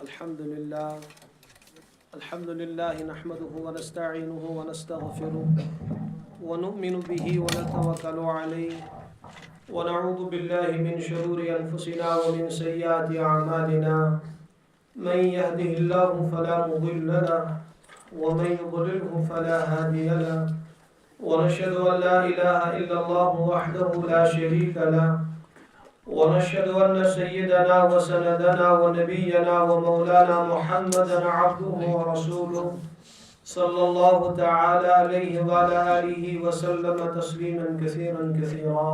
الحمد لله نحمده ونستعينه ونستغفره ونؤمن به ونتوكل عليه ونعوذ بالله من شرور أنفسنا ومن سيئات أعمالنا من يهده الله فلا مضل له ومن يضلله فلا هادي له ونشهد أن لا إله إلا الله وحده لا شريك له ونشهد أن سيدنا وسندنا ونبينا ومولانا محمدا عبده ورسوله صلى الله تعالى عليه وعلى آله وسلم تسليما كثيرا كثيرا.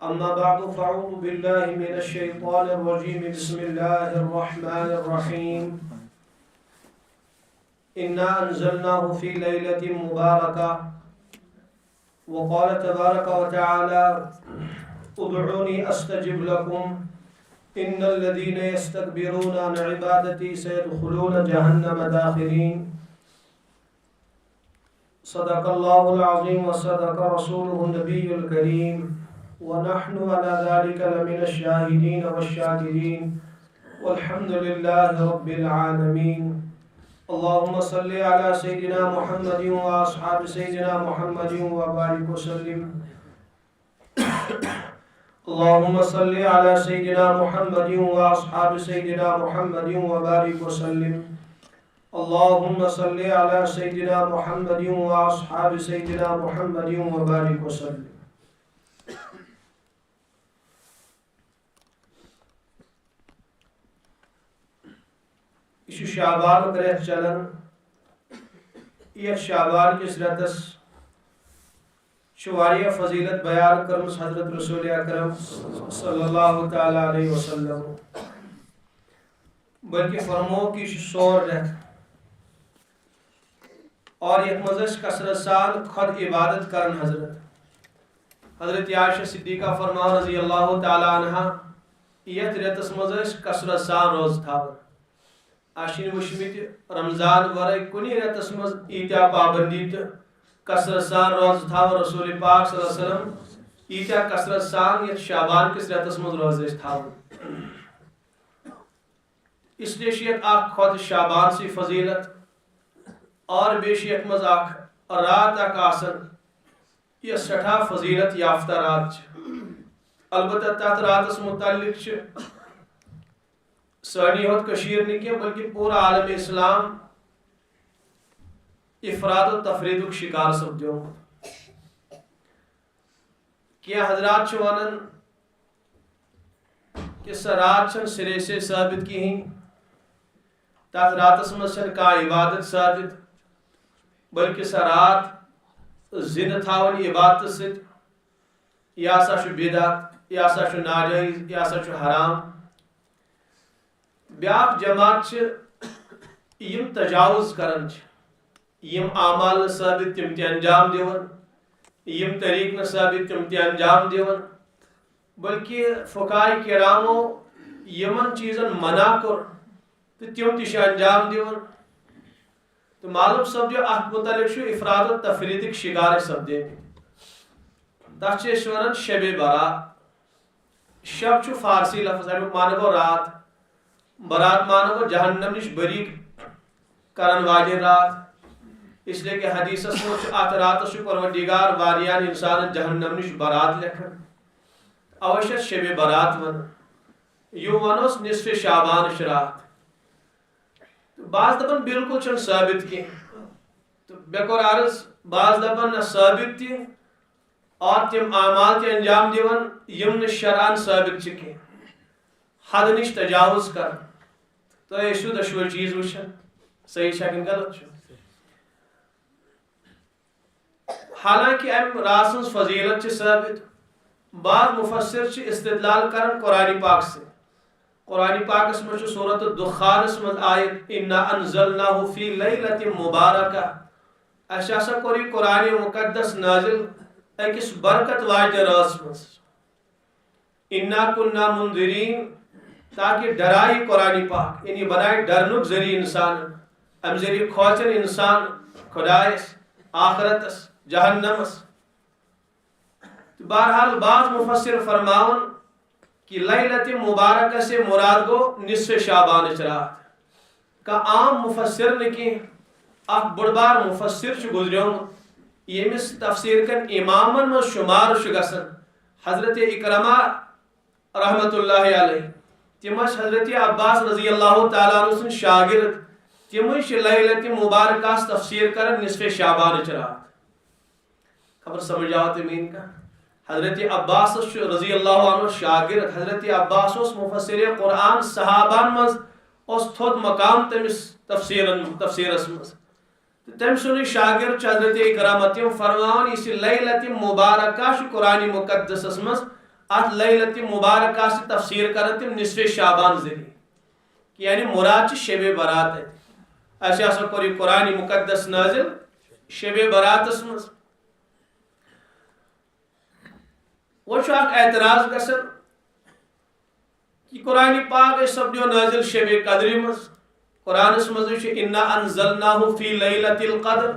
أما بعد فأعوذ بالله من الشيطان الرجيم. بسم الله الرحمن الرحيم. إنا أنزلناه في ليلة مباركة. وقال تبارك وتعالى ادعوني استجب لكم ان الذين يستكبرون عن عبادتي سيدخلون جهنم داخرين. صدق الله العظيم وصدق رسوله النبي الكريم ونحن على ذلك لمن الشاهدين والشاكرين والحمد لله رب العالمين. اللهم صل على سيدنا محمد واصحاب سيدنا محمد وبارك وسلم. اللهم صل على سيدنا محمد واصحاب سيدنا محمد وبارك وسلم. اللهم صل على سيدنا محمد واصحاب سيدنا محمد وبارك وسلم. یہ شعبان رٮ۪تھ چلان. یہ شعبان کس رٮ۪تس واریاہ فضیلت بیان کرمس حضرت رسول اکرم صلی اللہ تعالی علیہ وسلم. بلکہ فرمو کہ یہ سور رٮ۪تھ اور یتھ مز کثرت سان خود عبادت کرن. حضرت عائشہ صدیقہ فرمان رضی اللہ تعالی عنہ یتھ رٮ۪تس مز کثرت سان روز تھاون. آشین وشمت رمضان ورائے کنی رٮ۪تس مز ایتیا پابندی تو کثرت سان روز تھاو. رسول پاک صلی اللہ علیہ وسلم ایتیا کثرت سان یتھ شعبان کس رٮ۪تس مز روز تھاو. اس لیے یت اخ خود شعبان سی فضیلت اور بیش یت مز اخ رات اخ آسن یہ سٹھا فضیلت یافتہ رات. البتہ تات راتس متعلق سانی ہوت کشیر نکی بلکہ پورا عالم اسلام افراد و تفرید شکار سپدو. کیا حضرات ونان کہ سہ رات سرے سے ثابت کہین. تات راتس مز کا عبادت ثابت بلکہ سہ رات زند تھاون عبادت ست. یہ ہسا بدعت، یہ ہسا ناجائز، یہ ہسا حرام. بیاکھ جماعت یم تجاوز کران. یم اعمال ثابت تم تہ انجام دیون، یم طریق ثابت تم تہ انجام دیون. بلکہ فقہاء کرامو یمن چیزن منع کر تو تم تہ انجام دیون. تو معلوم سپدو اتھ متعلق افراد و تفرید شکار سپدے. تک ونان شب برات. شب فارسی لفظ امیک معنی گو رات. برات معنی گو جہنم نش بری کرن واجن رات. اس لیے کہ حدیث ات راتس پروردگار واریان انسان جہنم نش برات لکھن. اوشت شب برات ون. یوں ونوس نصف شعبان رات. بعض دپان بالکل چھ ثابت کی. تو بے کور عرض بعض دپان ثابت تی اور تم اعمال تی انجام دیون یم شرعن ثابت چھ کی. حد نش تجاوز کر. تو یہ دشوئی چیز وچھن صحیح کن غلط. حالانکہ ام رات سن فضیلت ثابت. بعض مفسر استدلال کرن قرآن پاک سے. قرآن پاکس مجھ سورۃ الدخان مز آیت انا انزلناہ فی لیلۃ مبارکہ. اسا کوری قرآن مقدس نازل اکس برکت واجد رات مز. انا کنا منذرین تاکہ ڈرائی قرآن پاک یعنی بنائے ڈرنک ذریعہ انسان. ام ذریعہ کھوچن انسان خدایس آخرتس جہنمس. بہرحال بعض مفسر فرماون کہ لیلت مبارکہ سے مراد گو نصف شعبان رات کا عام مفسر نکی اخ بڑبار مفسر گزریومت یمس تفسیر کن امامن من شمار گسن حضرت اکرمہ رحمت اللہ علیہ تم حضرت عباس رضی اللہ تعالیٰ عنہ سن شاگرد تم لیلت مبارکہ تفسیر کرن نصف شعبان رات خبر سمجھ آو تمین کا حضرت عباس رضی اللہ عنہ شاگرد حضرت عباس مفسر قرآن صحابان مز تھوت مقام تمس تفسیرس مز تم سن شاگرد حضرت اکرامہ تم فرمان اس لیلت مبارکہ قرآن مقدس مز ات لیلت مبارکہ سے تفسیر کرن تم نصف شعبان ذریعہ یعنی مراد شب برات ہے ایسے ہسا کور قرآن مقدس نازل شب براتس مز وہ اعتراض گسن کہ قرآن پاک سپدیو نازل شب قدر مز قرآن مز انا انزلناہ فی لیلت القدر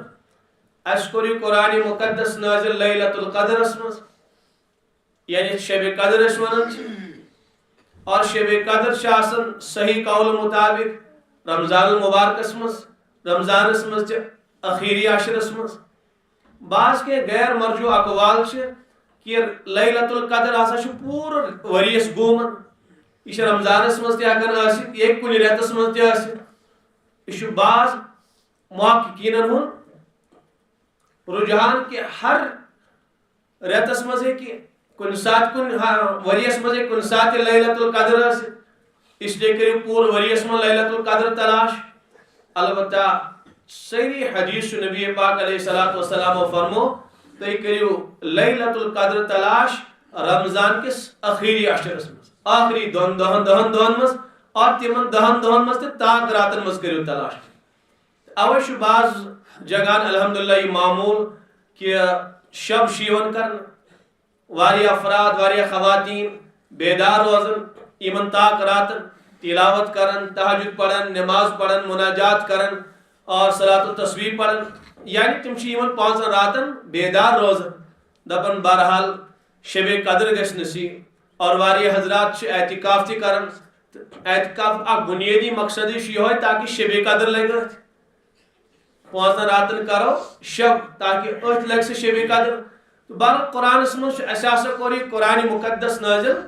اس کور قرآن مقدس نازل لیلت القدر مز یعنی شب قدر ونان اور شب قدر صحیح قول مطابق رمضان المبارکس مز رمضانس مز اخیری عشرس مز بعض کے غیر مرجو اقوال کہ لیلت القدر ہسا پور وریس گومن یہ رمضانس مز تک یہ کن ریتس مز تہ بعض محققین ہند رجحان کہ ہر ریتس مز کن سات کن وریس مز کن سات لیلت القدر اس لیے کرو پور وریس من لیلت القدر تلاش البتہ صحیح حدیث نبی پاک علیہ الصلوۃ والسلام فرمو تُہۍ کٔرِو لیلت القدر تلاش رمضان کس اخیری عشرس مز آخری دہن مز اور تمن دہن مز تہ تاک راتن مز کٔرِو تلاش اوے بعض جگہن الحمدللہ یہ معمول کہ شب شیون کرن واریاہ افراد واریاہ خواتین بیدار روزن یمن تاک راتن تلاوت کرن تہجد پڑھن نماز پڑھن مناجات کرن اور صلاۃ التسبیح پڑھن یعنی تم یمن 5 راتن بیدار روزن دپن بہرحال شب قدر گژھِ نصیب اور واریاہ حضرات اعتکاف تہ کرن اعتکاف اک بنیادی مقصد یہ تاکہ شب قدر لگہ 5 راتن کرو شب تاکہ ات لگ سے شب قدر بہر قرآن مز اسا کور یہ قرآن مقدس نازل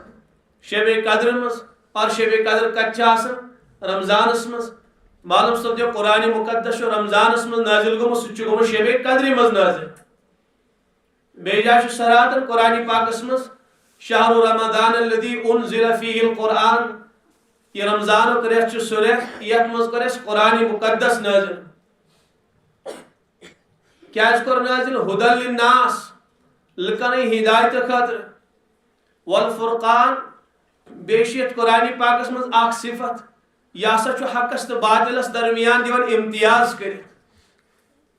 شب قدر مز اور شب قدر کت رمضانس مز معلوم سپدو قرآن مقدس رمضانس مز نازل گومت سہ گومت شب قدر مز نازل بی جائے سراتن قرآن پاکس مز شہر رمضان الذی انزل فیہ القرآن یہ رمضان ریت سہ ریت یت مز کور اس قرآن مقدس نازل کیا کور نازل ہدی للناس لکن ہدایت خاطر والفرقان بیشیت قرآن پاکس مز اخ صفت یہ ہسا حقس تو باطلس درمیان دیون امتیاز کرت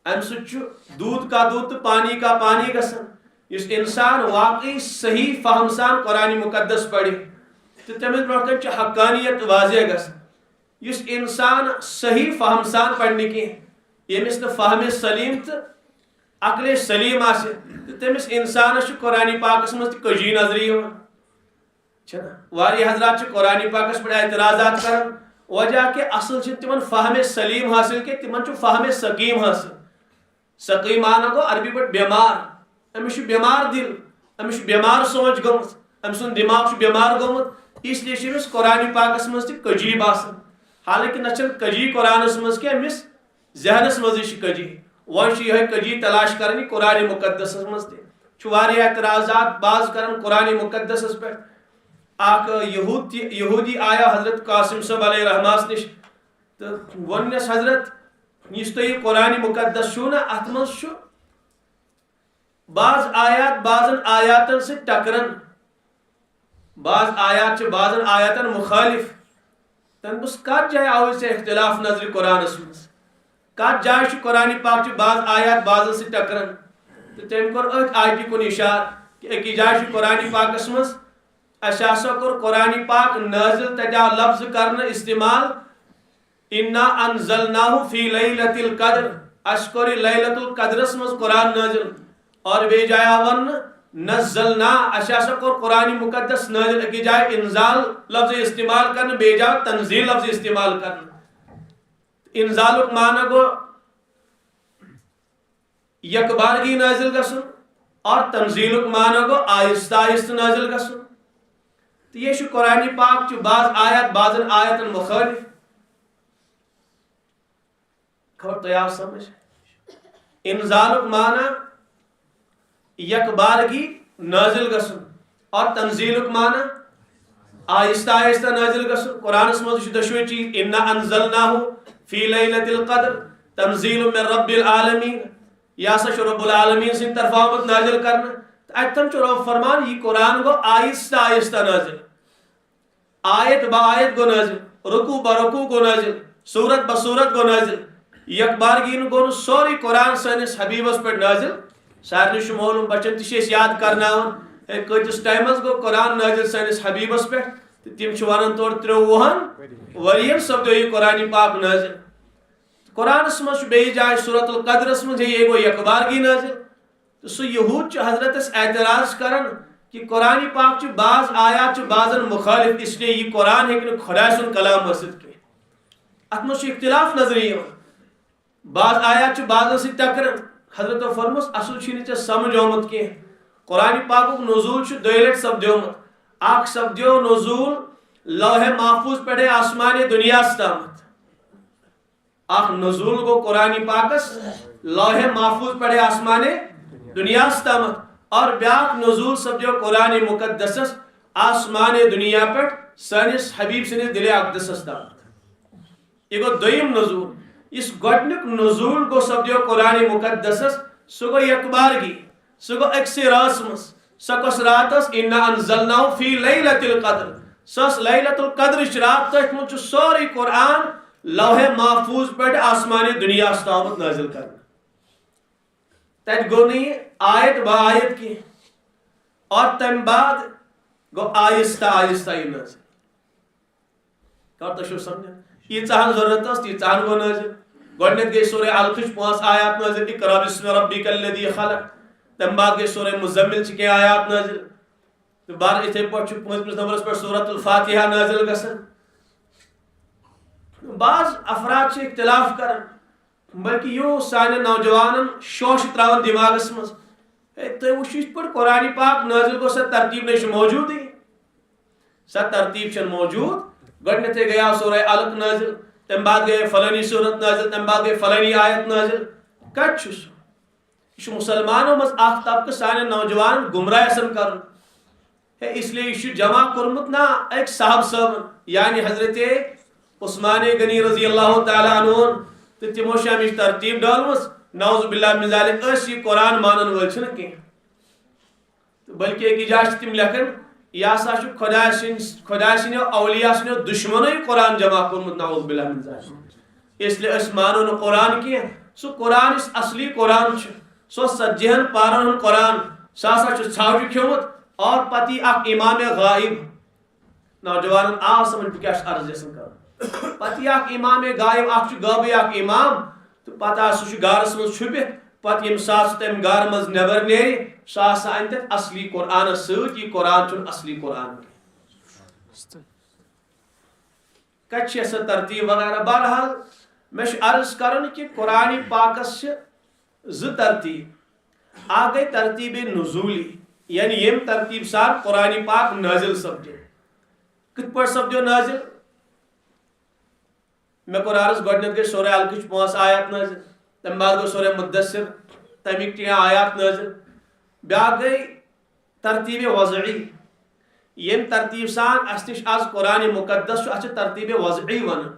ام سہ دودھ کا دودھ تو پانی کا پانی گسن اس انسان واقعی صحیح فہم سان قرآن مقدس پڑھ تو تمس برکن حقانیت واضح گسن اس انسان صحیح فہم سان پڑھنے کی یمس نا فہم سلیم تو عقل سلیم آسے تو تمس انسانس قرآن پاکس مز کجی نظری واریاہ حضرات قرآن پاکس پہ اعتراضات کرن وجہ کہ اصل تمن فہم سلیم حاصل کہ تمن فہم سقیم حاصل سقیم معنی گو عربی پہ بیمار امس بیمار دل امس بیمار سوچ گمت ام سن دماغ بیمار گومت اس لیے امس قرآن پاکس مز تہ کجی باسان حالانکہ نہ کجی قرآنس مز کہ امس ذہنس مز کجی وی یہ کجی تلاش کرنی قرآن مقدس مز تہ اعتراضات بعض کرن قرآن مقدس پہ اخ یہودی آیا حضرت قاسم صاحب علیہ رحماس نش تو ونس حضرت اس تہ قرآن مقدس چھو نا ات مز بعض آیات بعضن آیاتن سے ٹکرن بعض آیات بعضن آیاتن مخالف تم بس کت جائے آو سے اختلاف نظر قرآن مز کت جائے قرآن پاک بعض آیات بعضن سے ٹکرن تو تم کور ات آیتی کن اشار کہ اکی جائے قرآن پاکس مز اسا کور قرآن پاک نازل تجا لفظ کرنا استعمال انا انزلناہ فی لیلت القدر اس کور لیلت القدرس مز قرآن نازل اور بے جایا ون نزلنا اشاسا کو قرآن مقدس نازل کی جائے انزال لفظ استعمال کرنا بے جائے تنزیل لفظ استعمال کرنا انزال معنی گو یک بارگی نازل گسن اور تنزیل معنی گو آہستہ آہستہ نازل گسن تو یہ قرآن پاک چھ بعض آیات بعضن آیات مخالف خبر تو آپ سمجھ انزال معنی یک بارگی نازل گسن اور تنزیل معنی آہستہ آہستہ نازل گسن قرآن مز دشوی چیز انا انزلناہ فی لیلۃ القدر تنزیل من رب العالمین یا سا رب العالمین سے طرف آمد نازل کرنا اتم رب فرمان یہ قرآن گو آہستہ آہستہ نازل آیت با آیت گو نازل رکوع با رکوع گو نازل سورت با سورت گو نازل یک بارگین گو سوری قرآن سانس حبیبس پر نازل سارے معلوم بچن تیس یاد کرنا کتس ٹائمس گو قرآن نازل سانس حبیبس پہ تم ونان تور 30 ورین سپدو یہ قرآن پاک نازل قرآن مز بیس جائے سورت القدرس مز یہ گو یک بارگی نازل تو سہ یہود حضرت اعتراض کرن کہ قرآن پاک بعض آیات بعضن مخالف اس لیے یہ قرآن ہیکہ خدا سن کلام ورست کی ات مز اختلاف نظر بعض آیات بعضن سی ٹکران حضرت فرمس اصل چھ سمجھ آمت کی قرآن پاک نزول دو لٹ سپدیومت اخ سپدیو نزول لوح محفوظ پہ آسمان دنیا تامت اخ نزول گو قرآن پاکس لوح محفوظ پہ آسمان دنیا تامت اور بیاق نزول سپدیو قرآن مقدس آسمان دنیا پہ سانس حبیب سنس دل اقدس تامت یہ گو دویم نزول اس گۄڈنیُک نزول گو سپدیو قرآن مقدس سہ گو یک بارگی سہ گو اکسی رات مز سہ کس راتس انا انزلناہ فی لیلۃ القدر سس لیلۃ القدر رات تھی من سوری قرآن لوح محفوظ پہ آسمان دنیا تامت نازل کرنا تت گو نہیں آیت با آیت کی اور تم بعد گو آہستہ آہستہ یہ نازل کر تو سمجھ یہ ضرورت یہ گو نازل گۄڈنیتھ گئی سورہ القش 5 آیات نازل اقرا بسم ربک الذی خلق تم بعد گئی سورہ مزمل کی آیات نازل تو بار اتھے پہ 5 نمبرس پہ سورۃ الفاتحہ نازل گسن بعض افراد اختلاف کران بلکہ یہ سانہ نوجوانن شوش تراون دماغس مز تھی وچھو پہ قرآن پاک نازل گو سا ترتیب نہیں موجود سا ترتیب موجود گۄڈنیتھے گیا سورہ الق نازل تم بعد گئے فلانی صورت نازل تم بعد گئے فلانی آیت نازل کت یہ مسلمانوں مز اخ طبقہ سانہ نوجوان گمراہ سن کر اس لیے یہ جمع کورمت نا ایک صاحب صاحب یعنی حضرت عثمان غنی رضی اللہ تعالی عنہ تو تمو امچ ترتیب ڈالمس نعوذ باللہ من ذالک یہ قرآن مانن ول چھن کی بلکہ ایک جائے تم لکھن یہ سا خدا سن اولیاء سن دشمنی قرآن جمع کورمت نعوذ باللہ من ذالک اس لیے اس مانو نا قرآن کی سو قرآن اس اصلی قرآن سو سجہن پارن قرآن سا ژھاوجہ کھیومت اور پتی اخ امام غائب نوجوان آ سمجھ کیا عرض کر پتی اخ امام غائب اخ غابی اخ امام تو پتہ سہ گارس مز چھپت پتہ یم سات تم گار مز نبر نیرِ سہ ہسا ان تت اصلی قرآن ست یہ قرآن چھ اصلی قرآن کت سا ترتیب وغیرہ بہرحال میں عرض کرن کہ قرآن پاکس ز ترتیب آ گئی ترتیب نزولی یعنی یم ترتیب سار قرآن پاک نازل سپدو کت پہ سپدو نازل میں کور عرض گۄڈنیتھ گئی سورہ القش 5 آیات نازل تم بعد گو سورہ مدثر تمیک 3 آیات نازل بیاکھ گئی ترتیب وضعی یم ترتیب سان اس نش آز قرآن مقدس اتھ ترتیب وضعی ون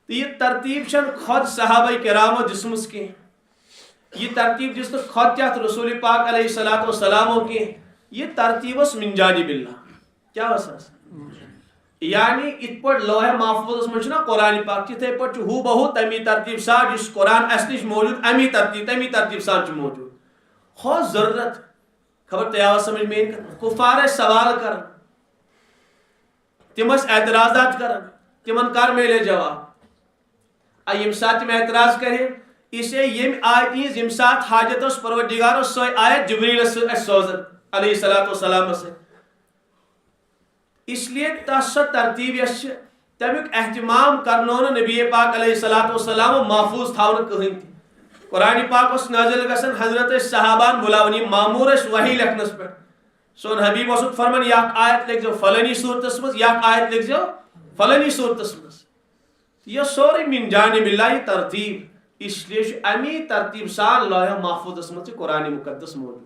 تو یہ ترتیب چھ خود صحابہ کرامو دسمس کی یہ ترتیب دس تو خود تحت رسول پاک علیہ الصلوۃ والسلام کی یہ ترتیب اس من جانب اللہ کیا وساس یعنی ات پہ لوح محفوظ من قرآن پاک تھے پہ ہو بہو تمی ترتیب سان اس قرآن اس نش موجود امی ترتیب سان موجود ہو ضرورت خبر تیار سمجھ میں کفار سوال کر تم اعتراضات کر تمن کر میلے جواب یم سات تم اعتراض کریں اسے یم آیت ہز یم سات حاجت اس پروردگار سو آیت جبریل سوزن علیہ الصلوۃ والسلام سے اس لیے تس سو ترتیب یس تمیک اہتمام کرنو نبی پاک علیہ الصلوۃ والسلام محفوظ تھاون کہین تہ قرآن پاک اس نازل گژھن حضرت صحابان بلاونی معمور اس وحی لکھنس پہ سون حبیب اس فرمان یک آیت لکھ جو فلانی صورتس مز یک آیت لکھ جو فلانی صورتس مز یہ سوری من جانب اللہ ترتیب اس لیے امی ترتیب سان لوح محفوظ مز قرآن مقدس موجود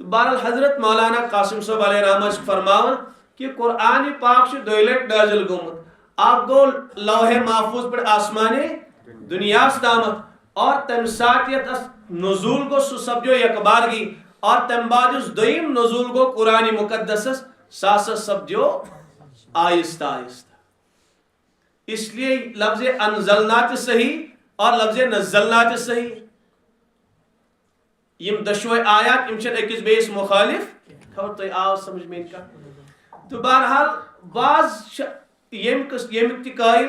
تو بہرحال حضرت مولانا قاسم صاحب علیہ رحمت فرماون کہ قرآن پاک دویلٹ نازل گومت آپ گو لوح محفوظ پر آسمان دنیا تامت اور تم ساتیت نزول کو سبجو یکبارگی اور تم بعد اس دویم نزول کو قرآن مقدس ساس سبجو آہستہ آہستہ اس لیے لفظ انزلنات صحیح اور لفظ نزلنات صحیح یم دشوئی آیات امشن اکس بیس مخالف خبر تو آو سمجھ میں ان کا تو بہرحال بعض یم قائل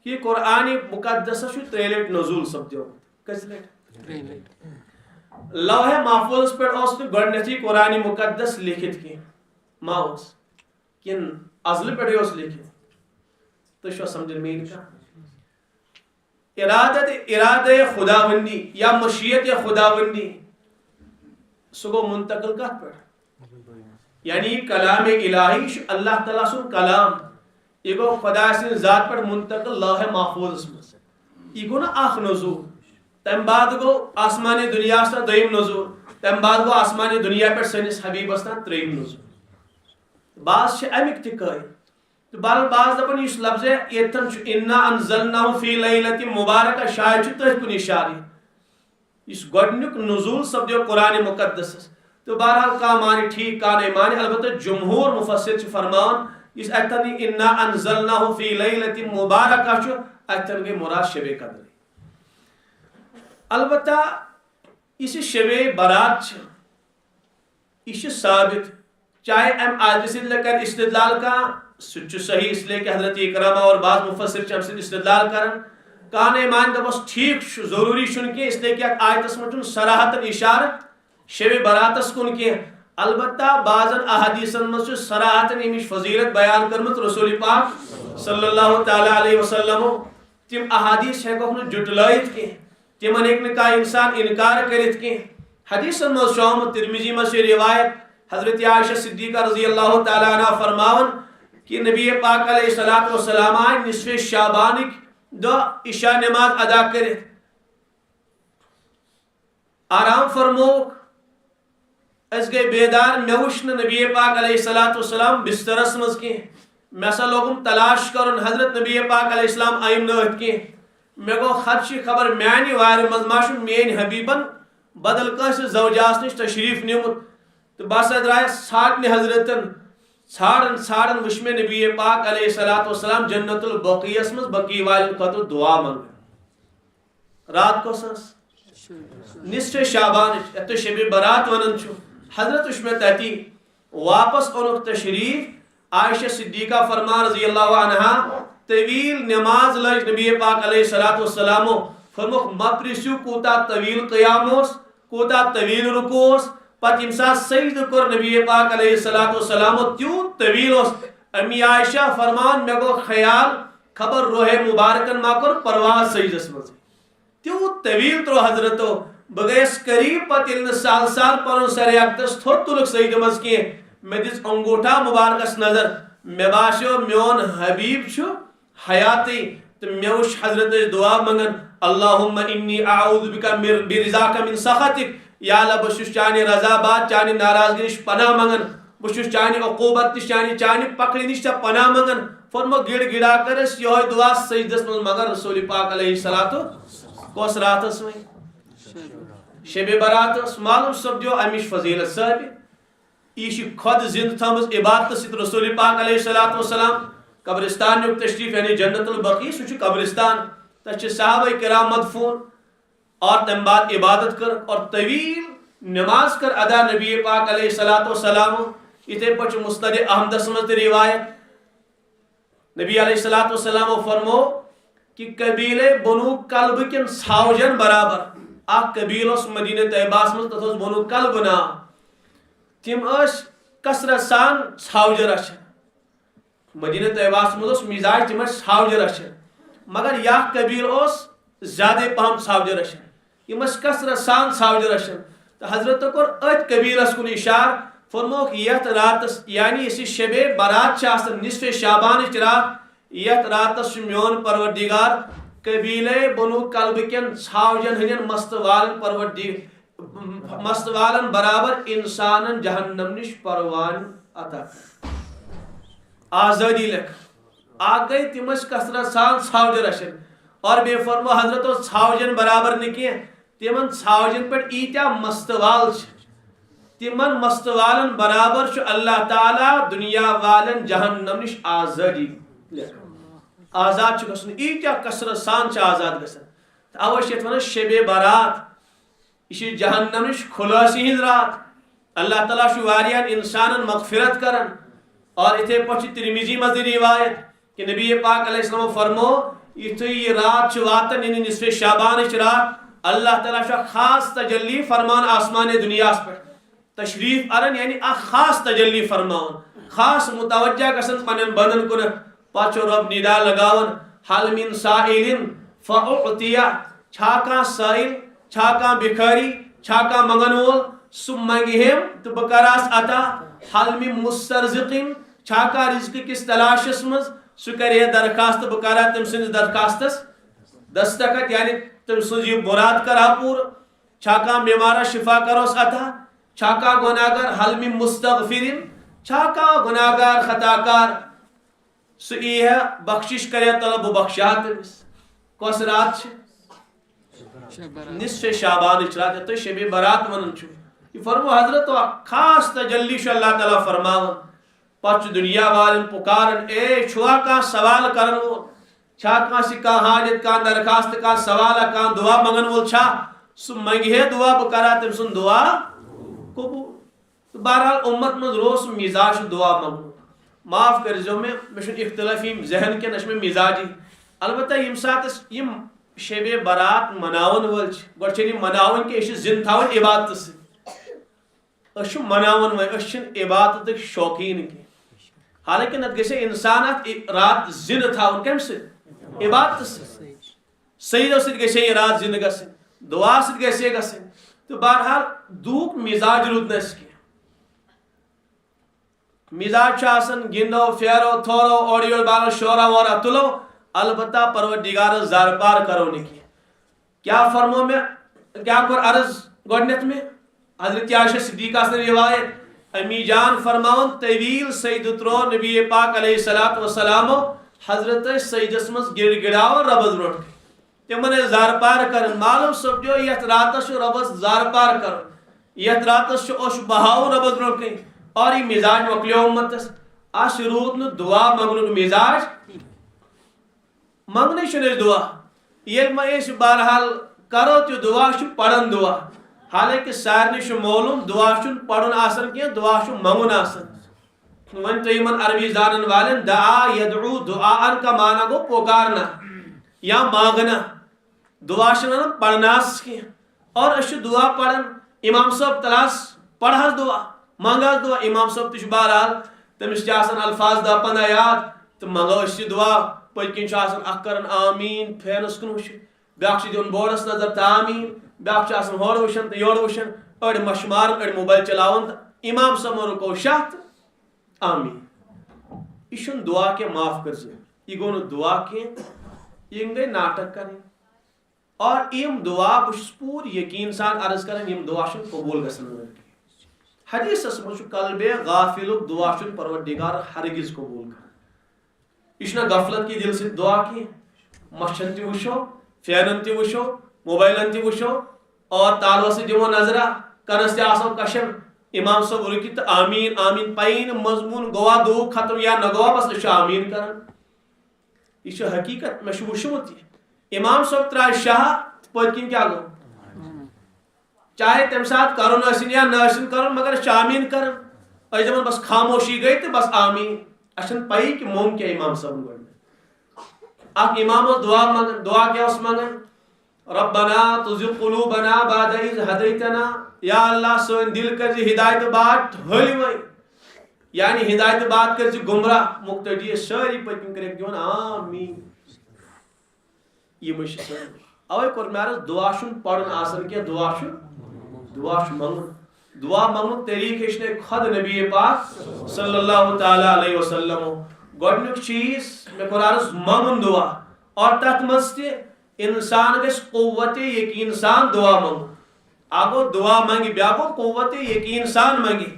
کہ قرآن مقدس تریلٹ نزول سپدو کس لٹ لوح محفوظ پہ گۄڈنیتھٕے قرآن مقدس لکھت کی ما کن ازل پہ لکھت تو سمجھ مین کا ارادہ خداوندی یا مشیت خداوندی سہ گو منتقل کت پہ یعنی کلام الہی اللہ تعالیٰ سن کلام یہ گو خدا سن ذات پر منتقل لوح محفوظ مز یہ گو نا اخ نزول تم بعد گو آسمان دنیا دویم نزول تم بعد گو آسمان دنیا پہ سنس حبیبس تان تریم نزول بعض امیک تہ قائل تو بعض دپن اس لفظ یتن انا انزلناہ فی لیلۃ مبارکہ شاید تھی کن اشارہ اس گۄڈنیُک نزول سپدو قرآن مقدس تو بہرحال کا معنی ٹھیک کا نہیں معنی البتہ جمہور مفسر فرمان اس اتن انا انزلناہ فی لیلۃ مبارکہ اتن گئی مراد شب قدر البتہ اس شب برات یہ ثابت چاہے ام آیت سے کر استدلال کا سچ صحیح اس لیے کہ حضرت اکرامہ اور بعض مفسر ام سے استدلال کرن کہاں ایمان دبس ٹھیک ضروری چھن کہ اس لیے کہ آیتس من صراحتن اشارہ شب براتس کن کی البتہ بعضن احادیثن من صراحتن امش فضیلت بیان کرمت رسول پاک صلی اللہ تعالی علیہ وسلم تم احادیث ہیکو نہ جٹلائت کی تمن ہیک نہ کا انسان انکار کرت کی حدیثن من شوم ترمذی میں سے روایت حضرت عائشہ صدیقہ رضی اللہ تعالی عنہ فرماون کہ نبی پاک علیہ الصلوۃ والسلام نصف شعبان دو عشاء نماز ادا کرت آرام فرموک اس گئی بیدار میں وچھن نبی پاک علیہ الصلوۃ والسلام بسترس مز کی میں سا لوگم تلاش کرن حضرت نبی پاک علیہ السلام آئم نت کی میں گو خدشی خبر میانی وار مز ماشو مین حبیبن بدل کس زوجاس نش تشریف نیمت تو بس درائے ژھانڈنہِ حضرتن ژھانڈن وچھ میں نبی پاک علیہ الصلوۃ والسلام جنت البقیعس مز بقی والن خاطر دعا منگان رات کو سس نصف شعبان تو شب برات ونن چھو حضرت وچھ میں تتی واپس اونک تشریف عائشہ صدیقہ فرما رضی اللہ عنہا طویل نماز لج نبی پاک علیہ الصلوۃ والسلام فرموک مپرسیو کوتا طویل قیاموس کوتا طویل رکوس پتہ یم سات سجدہ کور نبی پاک علیہ الصلوۃ والسلام تیوت طویل اس امی عائشہ فرمان مے گو خیال خبر روح مبارکن ما کور پرواز سجدس مز تیوت طویل ترو حضرتو بگیس قریب پتہ سال سال پن سر اکتس تھوت تلک سجدہ مز کی میں دس انگوٹھا مبارکس نظر میں باسیو میون حبیب چھو حیاتی تو میں وچھ حضرت دعا منگن اللہم انی اعوذ بک برضاک من سخطک یا اللہ بشش چانی رضا بات چانی ناراضگی نش پناہ منگن بشش چانی عقوبت نش چانی پکڑی نش پناہ منگن فرمو گڑ گڑا کرس یہ دعا سجدس من مگر رسول پاک علیہ الصلوۃ کس راتس میں شب براتس معلوم سپدو امش فضیلت ثابت یہ خود زند تھمز عبادت ست رسول پاک علیہ الصلوۃ والسلام قبرستان یوک تشریف یعنی جنت البقیع سہ قبرستان تچ صحابہ کرام مدفون اور تم بعد عبادت کر اور طویل نماز کر ادا نبی پاک علیہ الصلوۃ والسلام اتھے پچ مسند احمدس مز روایت نبی علیہ الصلوۃ والسلام فرمو کہ قبیلے بنو کلب کن ساوجن برابر اخ قبیل اس مدینہ طیبہ مز تتھ بنو کلب نا تم کثرت سان ژھاوجہ رچھان مدینہ طیبہ مز مزاج تم ژھاوجہ رچھان مگر یا قبیل زیادہ پہم ژھاوجہ رچھان یم کثرت سان ژھاوجہ رچھان تو حضرت کور ات قبیلس کن اشار فرموک یت راتس یعنی اس شب برات نصف شعبان رات یت راتس میون پروردگار قبیلے بنو کلب کن ژھاوجن ہندین مست والن برابر انسانن جہنم نش پروان عطا آزادی لکھ آ گئی تم کثرت سان ژھاوجہ رچھان اور بے فرمو حضرت ژھاوجن برابر نکی تمن ژھاوجن پہ ایتیا مستوال تمن مستوالن برابر اللہ تعالی دنیا والن جہنم نش آزادی آزاد گھن ایتیا کثرت سان آزاد گھن اوے ون شب برات یہ جہنم نش خلاصی ہند رات اللہ تعالیٰ انسانن مغفرت کرن اور اتھے پہ ترمیزی مز روایت کہ نبی پاک علیہ السلام فرمو یتھے یہ رات واتن یعنی نصف شعبان رات اللہ تعالیٰ خاص تجلی فرمان آسمان دنیا پہ تشریف ارن یعنی خاص تجلی فرمان خاص متوجہ گھن پن بندن کن پہ رب ندا لگاون حل من سائل فاعطیہ چھا کان سائل چھا کان بکھاری چھا کان منگن وول سہ منگہم تو بہ کراس عطا حل من مسترزقین چھا کان رزق کس تلاشس مز سہ کرے درخواست بہ کرا تم سندس درخواستس دستخط یعنی تم سن یہ مراد کرا پور چھا کان بیمارس شفا کروس عطا چھا کان گناہگار حل من مستغفرین چھا کان گناہگار خطاکار سہ ہے بخشش کرے طلب بخشا تمس کس رات نصف شعبان رات تو شب برات ونان یہ فرمو حضرت خاص تجلی اللہ تعالیٰ فرماون پہ دنیا والن پکارن اے چھوا کان سوال کرن وول چھا کانسی کان حاجت کان درخواست کان سوال کان دعا منگن وول چھا سہ منگہ دعا بہ کرا تم سن دعا قبول بہرحال امت من روز مزاج دعا منگو معاف کرزو میں اختلافی ذہن کے نش میں مزاجی البتہ یم سات یم شب برات مناون ول گوڑ مناون کہ زند تھاون عبادت سے مناون وی عبادت شوقین کی حالانکہ نت گژھِ انسان ات رات زند تھاون کم سے عبادت سے سیدو ست گژھِ یہ رات زند گژھن دعا ست گژھِ گژھن تو بہرحال دوک مزاج رود نس کی مزاج گندو پھیرو تھورو اور یور بالو شورا وورا تلو البتہ پروردگار زار پار کرو نکی کیا فرمو میں کیا کر عرض گوڑنیت میں حضرت عائشہ صدیقہ سے روایت امی جان فرماون طویل سید ترو نبی پاک علیہ السلام حضرت سیدس مز گڑ گڑاو ربز روٹ تمہیں زار پار کرن معلوم سپدیو یت راتس ربس زار پار کرن یت راتس اوش بہاو ربز روٹ کہیں اور یہ مزاج مکلیو امتس اس رود نو دعا منگن مزاج منگنے چھ دعا یل ما اس بہرحال کرو تو دعا چھ پڑھن دعا حالانکہ سارنی چھ معلوم دعا چھ پڑھن آسن کی دعا چھ منگن آسن ون تو یمن عربی زانن والن دعا یدعو دعاء کا معنی گو پکارنا یا مانگنا دعا چھ پڑھناس کی اور اس دعا پڑھن امام صاحب تلاس پڑھس دعا منگاس دعا امام صاحب تش بہرحال تمس الفاظ دا پن یاد تو منگو اس دعا پتکن اخ کرن آمین پھینس کن وچ بیاکھ دون بورس نظر تو آمین بیاکھ ہور وچن تو یور وچن اڑ مشمار اڑ موبائل چلاون امام صاحب رکو شاہ آمین یہ دعا کے معاف کر یہ گو دعا کی یہ گئی ناٹک کریں اور یم دعا بس پور یقین سان عرض کریں یم دعا قبول گھن حدیث مجھ قلب غافل دعا پروردگار ہرگز قبول کر یہ غفلت کی دل سے دعا کی مچھن تہ وچھو فینن تہ وچھو موبائلن تہ وچھو اور تالو سے دمو نظرہ کنس تہ آسو کشن امام صاحب رکت آمین آمین پین مضمون گوا دو ختم یا نہ گوا بس آمین کرن یہ حقیقت میں وچھمت امام صاحب ترائے شاہ پتکن کیا گو چاہے تم سات کرن ٲسِن یا نہ ٲسِن کرن مگر آمین کرن أسۍ دپان بس خاموشی گئی تو بس آمین اچھن پائی کہ موم کیا امام صاحب گوڑ اخ امام دعا منگن دعا کیا اس منگن ربنا تزغ قلوبنا بعد إذ هديتنا یا اللہ سون دل کر ہدایت بات ہلوے یعنی ہدایت بات کر گمراہ مقتدی ساری پتم کر دیون آمین یہ مش اوے کور مارس دعا شن پڑھن آسن کی دعا شن منگن دعا منگن طریق ہشنے خود نبی پاک صلی اللہ تعالی علیہ وسلم گۄڈنیُک چیز میں قرآنس منگن دعا اور تتھ مز تہ انسان گژھِ قوت یقین سان دعا منگن اگو دعا منگی بیا گو قوت یقین سان منگی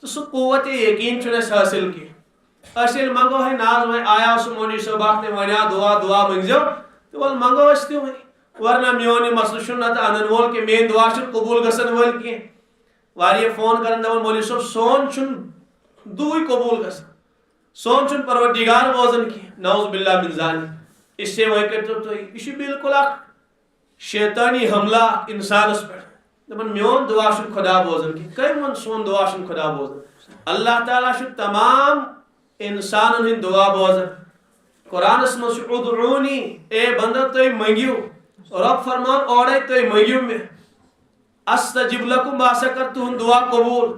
تو سہ قوت یقین چھُنہٕ اَسہِ حٲصِل کینٛہہ أسۍ ییٚلہِ منگو ہے ناز وۄنۍ آیاو سُہ مولوی صٲب اکھ تٔمۍ وَنیٛاو دعا منگزیو تہٕ وَلہٕ منگو أسۍ تہِ وۄنۍ ورنہ میون یہِ مسلہٕ چھُنہٕ نتہٕ اَنن وول کینٛہہ میٲنۍ دعا چھِنہٕ قبوٗل گژھن وٲلۍ کینٛہہ واریاہ فون کران دپان مولوی صٲب سون چھُنہٕ دُہٕے قبوٗل گژھان سون چھُنہٕ پروردگار بوزان کینٛہہ نعوذ باللہ من ذالک اس سے وۄنۍ کٔرۍتو تُہۍ یہِ چھُ بالکل اکھ شیطٲنی حملہ انسانس پٮ۪ٹھ دپان میون دعا چھُنہٕ خدا بوزان کینٛہہ کٔمۍ ووٚن سون دعا چھُنہٕ خدا بوزان اللہ تعالیٰ چھُ تمام انسانن ہٕنٛدۍ دعا بوزان قرآنس منٛز چھُ ادعونی اے بندہ تُہۍ منگِو رب فرمان اورے تُہۍ منگِو مےٚ استجب لکم بہٕ ہسا کر تُہُنٛد دعا قبوٗل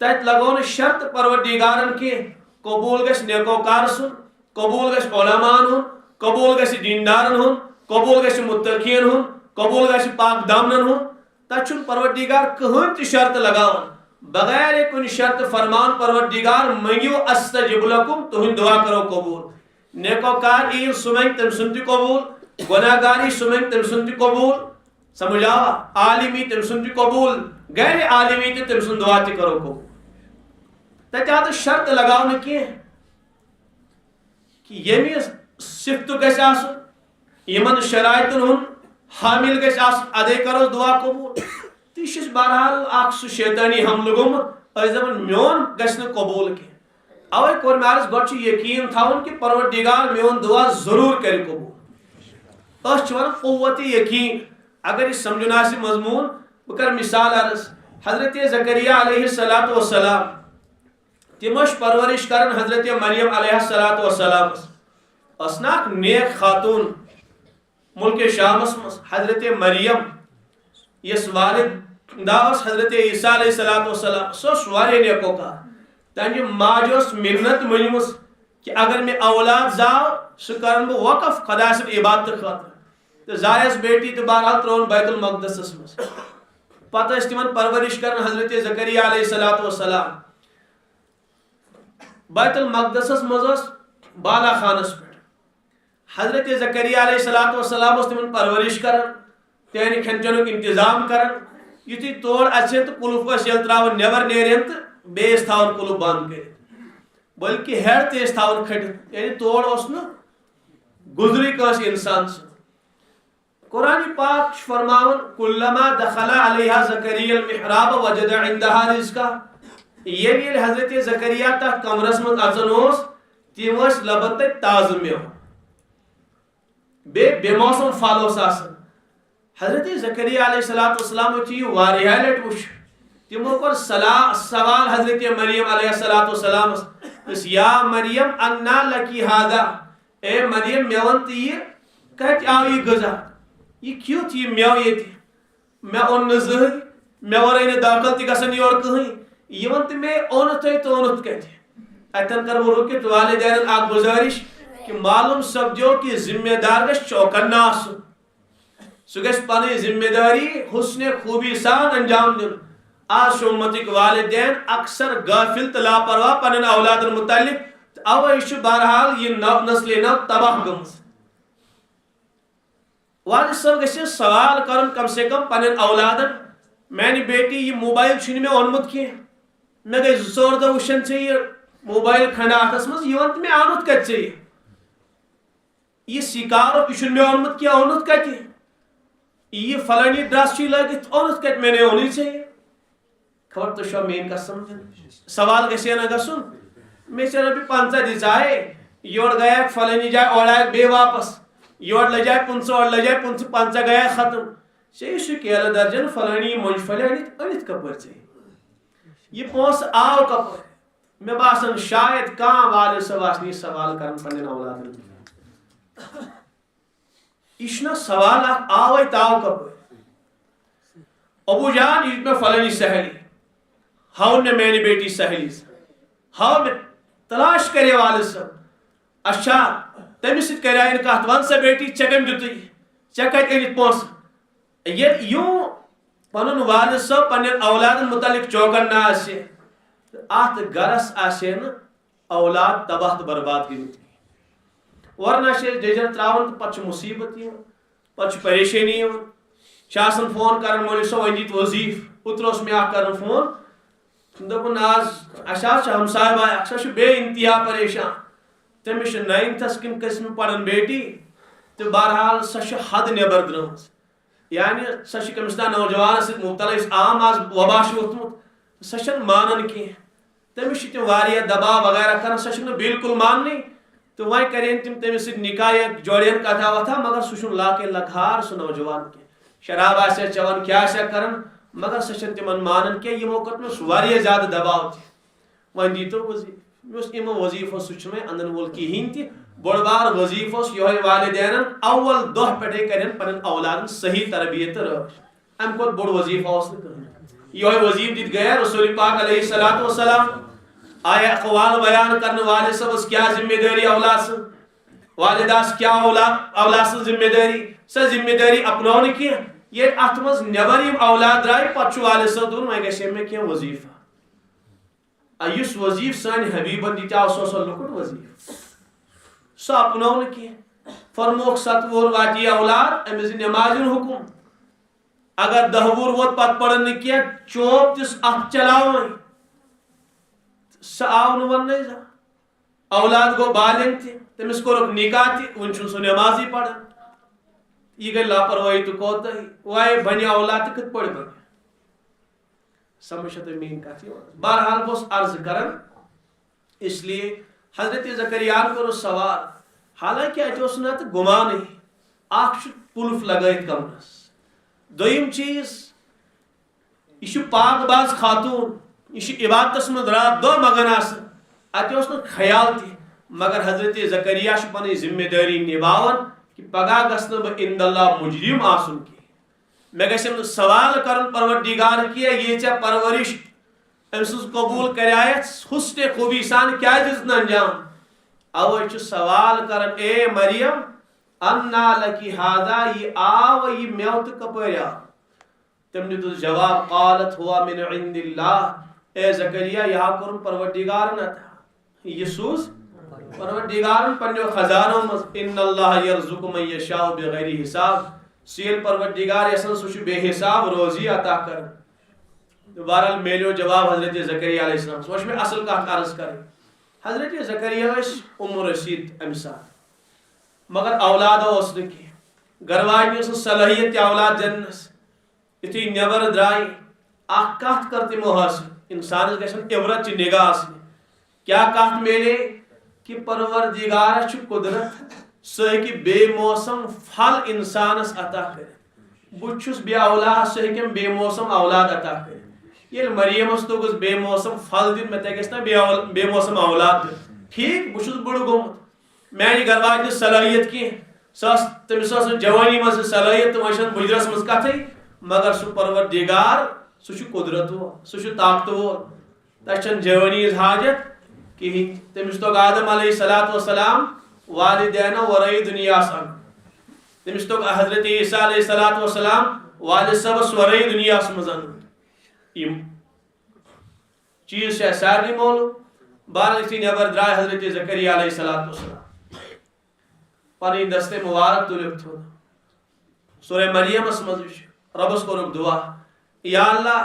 تتہِ لگو نہٕ شرط پروردگارن کینٛہہ قبوٗل گژھِ نیکوکار سُنٛد قبوٗل گژھِ علماءن ہُنٛد قبوٗل گژھِ دیندارن ہُنٛد قبوٗل گژھِ متقین ہُنٛد قبوٗل گژھِ پاک دامنن ہُنٛد تتہِ چھُنہٕ پروردگار کٕہٕنۍ تہِ شرط لگاوان بغیر کُنہِ شرط فرمان پروردگار منگِو استجب لکم تُہُنٛد دعا کرو قبوٗل نیکوکار یی سُہ منگہِ تٔمۍ سُنٛد تہِ قبوٗل گۄناہگار یی سُہ منگہِ تٔمۍ سُنٛد تہِ قبوٗل سمجھ آوا عالم یی تٔمۍ سُنٛد تہِ قبوٗل غیر عالم یی تہِ تٔمۍ سُنٛد دعا تہِ کرو قبوٗل تتہِ آو نہٕ شرط لگاونہٕ کینٛہہ کہ ییٚمہِ صفتُک گژھِ آسُن یِمن شرائطن ہُنٛد حامل گژھِ آسُن ادے کروس دعا قبوٗل تہٕ یہِ چھُ بہرحال اکھ سُہ شیطٲنی حملہٕ گوٚمُت أسۍ دپان میون گژھِ نہٕ قبوٗل کینٛہہ اوے کوٚر مےٚ عرض گۄڈٕ چھُ یقیٖن تھاوُن کہ پروردگار میون دعا ضروٗر کرِ قبوٗل أسۍ چھِ ونان قوت یقیٖن اگر یہِ سمجھُن آسہِ مضموٗن بہٕ کرٕ مثال عرض حضرت زکریا علیہ الصلوۃ والسلام تِم ٲسۍ پرورش کران حضرت مریم علیہ الصلوۃ والسلام ٲس نہ اکھ نیک خاتون ملک شامس منٛز حضرت مریم یس والد ٲس حضرت عیسیٰ علیہ الصلوۃ والسلام سۄ ٲس واریاہ نیکوکار تہنٛدِ ماجہِ ٲس مِنت مٔنمٕژ کہ اگر مےٚ اولاد زاو سُہ کرن بہٕ وقف خدا سٕنٛدِ عبادتہٕ خٲطرٕ تہٕ زایس بیٹی تہٕ بہرحال ترٛووُن بیت المقدسس منٛز پتہٕ ٲسۍ تِمن پرورش کران حضرت زکریا علیہ الصلوۃ والسلام بیت المقدسس منٛز ٲس بالا خانس پٮ۪ٹھ حضرت زکریا علیہ الصلوۃ والسلام اوس تِمن پرورش کران تِہنٛدِ کھٮ۪ن چٮ۪نُک انتظام کران یُتھُے تور اژن تہٕ کُلُف ٲسۍ ییٚلہِ تراوان نٮ۪بر نیرن تہٕ بیٚیہِ ٲسۍ تھاوان کُلُف بنٛد کٔرِتھ بلکہ ہیڈ تہِ ٲسۍ تھاوان کھٔٹِتھ یعنی تور اوس نہٕ گُزرٕے کٲنٛسہِ انسان سُنٛد قرآن پاک چھُ فرماوان کُلما دخل علیہا زکریا المحراب وجد عندها رزقا ییٚلہِ حضرت زکریا تتھ کمرس منٛز اژان اوس تِم ٲسۍ لبان تتہِ تازٕ میوٕ بیٚیہِ بے موسم پھل اوس آسان حضرت زکریا علیہ الصلوۃ والسلام چھُ یہِ واریاہ لٹہِ وٕچھ تِمو کوٚر سوال حضرت مریم علیہ الصلوۃ والسلامس یا مریم انا لکی ہاذا اے مریم مےٚ وَن تہٕ یہِ کتہِ آو یہِ غذا یہ کیُتھ یہِ مٮ۪وٕ ییٚتہِ مےٚ اوٚن نہٕ زٕہٕنۍ مےٚ ورٲے نہٕ داخل تہِ گژھان یور کٕہٕنۍ یہِ وَن تہٕ مےٚ اوٚنُتھٕے تہٕ اوٚنُتھ کتہِ اتٮ۪ن کرٕ بہٕ رُکِتھ والدینن اکھ گُزٲرِش کہ معلوم سپدیو کہ ذمہ دار گژھِ چوکن آسُن سُہ گژھِ پنٕنۍ ذمہ دٲری حسنِ خوٗبی سان انجام دیُن آز چھُ اُمتٕکۍ والدین اکثر غٲفِل تہٕ لاپرواہ پننٮ۪ن اولادن متعلق تہٕ اوے چھُ بہرحال یہِ نسلہِ نو تباہ گٔمٕژ والد صٲب گژھِ سوال کرُن کم سے کم پننٮ۪ن اولادن میانہِ بیٹی یہِ موبایل چھُنہٕ مےٚ اوٚنمُت کینٛہہ مےٚ گٔے 2-4 دۄہ وٕچھان ژےٚ یہِ موبایل کھنٛڈا اتھس منٛز یہِ وَن تہٕ مےٚ اونُتھ کتہِ ژےٚ یہِ سِکارُک یہِ چھُنہٕ مےٚ اوٚنمُت کینٛہہ اوٚنُتھ کتہِ یہِ فلٲنی ڈرس چھُے لٲگِتھ اوٚنُتھ کتہِ مےٚ نے اوٚنُے ژےٚ یہِ خبر تُہۍ چھوا میٲنۍ کتھ سمجھان سوال گژھِ نہ گژھُن مےٚ چھِ رۄپیہِ 50 دِژایے یورٕ گٔیاکھ فلٲنی جایہِ اورٕ آیکھ بیٚیہِ واپس یورٕ لجاے 50 اورٕ لجاے 50 گٔیاکھ ختم ژےٚ یہِ سُہ کیلہٕ درجن فلٲنی یہِ مۄنٛجہِ پھلہِ أنِتھ کپٲرۍ ژےٚ یہِ پونٛسہٕ آو کپٲرۍ مےٚ باسان شاید کانٛہہ والد صٲب آسہِ نہٕ یہِ سوال کران پننٮ۪ن اولادن یہ سوال آو تاو کپ ابو جان یہ میں فلانی سہیلی ہاؤ نے میری بیٹی سہیلی ہاؤ میں تلاش کرے والد صاحب اچھا تمس سۭتۍ کرے کت ون سا بیٹی ژےٚ کٔمۍ دِتُے ژےٚ کتہِ أنِتھ پونٛسہٕ ییٚلہِ یوں پنُن والد صٲب پننٮ۪ن اولادن متعلق چوکن نہ آسہِ ات گرس آسہِ نہٕ اولاد تباہ تہٕ برباد گٔمٕتۍ ورنہ چھِ ججر تراون تہٕ پتہٕ چھِ مصیبت یِوان پتہٕ چھِ پریشٲنی یِوان چھِ آسان فون کران مولوی صٲب وۄنۍ دِتۍ وظیٖف اوترٕ اوس مےٚ اکھ کران فون دوٚپُن آز اَسہِ حظ چھُ ہمساے باے اکھ سۄ چھِ بے انتہا پریشان تٔمِس چھِ 9تھس کِنہٕ قٕسمہِ پران بیٹی تہٕ بہرحال سۄ چھِ حد نٮ۪بر درٛامٕژ یعنی سۄ چھِ کٔمِس تام نوجوانس سۭتۍ مُبتلا یُس عام آز وبا چھُ ووٚتھمُت سۄ چھنہٕ مانان کینٛہہ تٔمِس چھِ تِم واریاہ دباو وغیرہ کران سۄ چھنہٕ بالکل ماننٕے تہٕ وۄنۍ کرن تِم تٔمِس سۭتۍ نکاح یا جوڑن کتھا وتھا مگر سُہ چھُنہٕ لاکے لکھار سُہ نوجوان کینٛہہ شراب آسیا چٮ۪وان کیٛاہ آسیا کران مگر سۄ چھنہٕ تِمن مانان کینٛہہ یِمو کوٚر تٔمِس واریاہ زیادٕ دباو تہِ وۄنۍ دیٖتو وظیٖفہٕ مےٚ اوس یِمو وظیٖفو سُہ چھُنہٕ وۄنۍ اندن وول کِہیٖنۍ تہِ بوٚڑ بار وظیٖفہٕ اوس یِہوے والدینن اول دۄہ پٮ۪ٹھے کرن پنٕنۍ اولادن صحیح تربیت تہٕ رٲچھ امہِ کھۄتہٕ بوٚڑ وظیٖفہٕ اوس نہٕ کٕہٕنۍ یِہوے وظیٖفہٕ دِتھ گٔیا رسول پاک علیہ الصلوۃ والسلام آیا اقوال بیان کرنے والد صٲبس کیٛاہ ذمہ دٲری اولاد سٕنٛز والداس کیٛاہ اولاد سٕنٛز ذمہ دٲری سۄ ذمہ دٲری اپنو نہٕ کینٛہہ ییٚلہِ اتھ منٛز نٮ۪بر یِم اولاد درٛاے پتہٕ چھُ والد صٲب دوٚپُن وۄنۍ گژھِ مےٚ کینٛہہ وظیٖفہٕ یُس وظیٖفہٕ سانہِ حبیٖبن دِتیاو سُہ اوس لۄکُٹ وظیٖفہٕ سُہ اپنو نہٕ کینٛہہ فرموکھ 7 وُہُر واتی اولاد أمِس دِ نٮ۪مازِ ہُنٛد حُکُم اگر 10 وُہُر ووت پتہٕ پرن نہٕ کینٛہہ چوب دِس اتھ چلاوٕنۍ سُہ آو نہٕ وننَے زانٛہہ اولاد گوٚو بالغ تہِ تٔمِس کوٚرُکھ نکاح تہِ وُنہِ چھُنہٕ سُہ نٮ۪مازٕے پران یہ گئی لاپرواہی تو کوتاہی وایے بنہِ اولاد تہِ کِتھ پٲٹھۍ بنہِ سمجھ چھا تۄہہِ میٛٲنۍ کتھ یِوان بہرحال بہٕ اوسُس عرض کران اس لیے حضرت زکریاہن کوٚرُس سوال حالانکہ اتہِ اوس نہٕ اتھ گُمانٕے اکھ چھُ قُلف لگٲیِتھ کمرس دوٚیِم چیٖز یہِ چھُ پاک باز خاتوٗن یہ عبادتس منٛز رات دۄہ مگن آسان اتہِ اوس نہٕ خیال تہِ مگر حضرت زکریا چھُ پنٕنۍ ذمہ دٲری نِباوان کہ پگاہ گژھِ نہٕ بہٕ اِنٛدَ اللہ مجرم آسُن کینٛہہ مےٚ گژھٮ۪م نہٕ سوال کرُن پروردگار کینٛہہ یہِ ژےٚ پرورش أمۍ سٕنٛز قبوٗل کریایتھ حُسنِ خوٗبی سان کیٛازِ دِژٕن انجام اوے چھُ سوال کران اے مریم انا لکی ہاذا یہِ آو یہِ مٮ۪وٕ تہٕ کپٲرۍ آو تٔمۍ دیُتُس جواب قالت ہوا من عند اللہ اے زکریا یہ کوٚرُن پروردگارن عطا یہِ سوٗز پروردگارن پننیو خزانو منٛز ان اللہ یرزق من یشاء بغیر حساب سُہ ییٚلہِ پروردگار یژھان سُہ چھُ بے حساب روزی عطا کران بہرحال میلیو جواب حضرت زکریا علیہ السلام وۄنۍ چھِ مےٚ اصل کتھ عرض کرٕنۍ حضرت زکریا ٲسۍ عمر رسیٖد امہِ ساتہٕ مگر اولاد اوس نہٕ کینٛہہ گرٕ واجنہِ ٲس نہٕ صلٲحیت تہِ اولاد زیننس یُتھُے نٮ۪بر درٛاے اکھ کتھ کٔر تِمو حٲصِل انسانس گژھن عبرت چہِ نگاہ آسنہِ کیٛاہ کتھ میلے کہ پروردگارس چھُ قدرت سُہ ہیٚکہِ بے موسم پھل انسانس عطا کٔرِتھ بہٕ چھُس بے اولاد سُہ ہیٚکٮ۪م بے موسم اولاد عطا کٔرِتھ ییٚلہِ مریمس توٚگُس بے موسم پھل دِتھ مےٚ تہِ گژھِ نا بے موسم اولاد دِتھ ٹھیٖک بہٕ چھُس بُڑٕ گوٚمُت میانہِ گرٕ واجنہِ صلٲحیت کینٛہہ سۄ ٲس تٔمِس ٲس نہٕ جوٲنی منٛز صلٲحیت تہٕ وۄنۍ چھنہٕ بُجرس منٛز کتھٕے مگر سُہ پروردگار سُہ چھُ قدرت وول سُہ چھُ طاقتہٕ وول تس چھنہٕ جوٲنی ہٕنٛز حاجت کہیٖنۍ تٔمِس توٚگ آدم علیہ الصلوۃ والسلام والدینو ورٲیی دُنیاہس اَنُن تٔمِس توٚگ حضرت عیسیٰ علیہ الصلوۃ والسلام والد صٲبس ورٲیی دُنیاہس منٛز اَنُن یِم چیٖز چھِ اَسہِ سارنٕے معلوٗم بہرحال یُتھُے نٮ۪بر درٛاے حضرت زکریا علیہ الصلوۃ والسلام پنٕنۍ دستے مُبارک تُلِکھ تھوٚد سورہ مریمس منٛز وٕچھ رۄبس کوٚرُکھ دُعا یا اللہ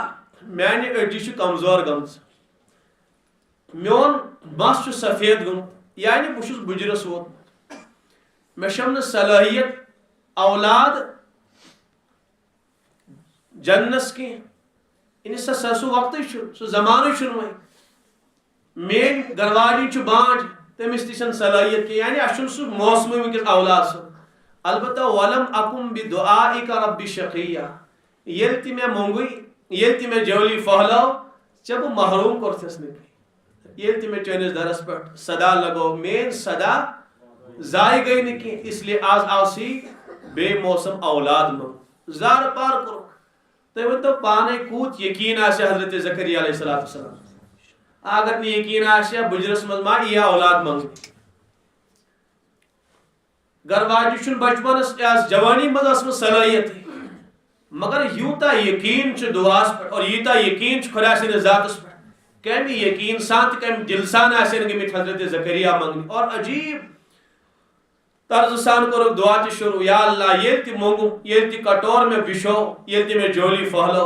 میانہِ أڈجہِ چھِ کمزور گٔمژٕ میون مس چھُ سفید گوٚمُت یعنی بہٕ چھُس بُجرس ووتمُت مےٚ چھَم نہٕ صلٲحیت اولاد جنس کینٛہہ یعنی سُہ وقتٕے چھُ سُہ زمانٕے چھُنہٕ وۄنۍ میٲنۍ گرٕ واجِنۍ چھُ بانٛج تٔمِس تہِ چھَنہٕ صلٲحیت کینٛہہ یعنی اَسہِ چھُنہٕ سُہ موسمٕے وٕنکیٚس اولاد سُنٛد البتہ ولم اکُم بدعائک ربی شقیہ ییٚلہِ تہِ مےٚ موٚنگُے ییٚلہِ تہِ مےٚ جولی پھہلٲو ژےٚ بہٕ محروٗم کوٚرتھس نہٕ کینٛہہ ییٚلہِ تہِ مےٚ چٲنِس درس پٮ۪ٹھ صدا لگو میٲنۍ صدا ضایہِ گٔے نہٕ کینٛہہ اس لیے آز آو سی بے موسم اولاد منگ زار پار کر تو ون تو پانے کوت یقین آسیا حضرت زکریا علیہ السلام اگر نی یقین آسیا بجرس مز ما یہ اولاد منگ گر واجہ چھ بچپنس جوانی مز صلاحیت مگر یوتا یقین دعاس پہ اور یوتا یقین خدا سند ذاتس پہ کم یقین سان تو کم دل سان آسن گمت حضرت زکریا منگنی اور عجیب طرز سان کور دعا تہ شروع یا اللہ یل تہ مونگو یل تہ کٹور میں بشو یل تہ میں جولی پھہلو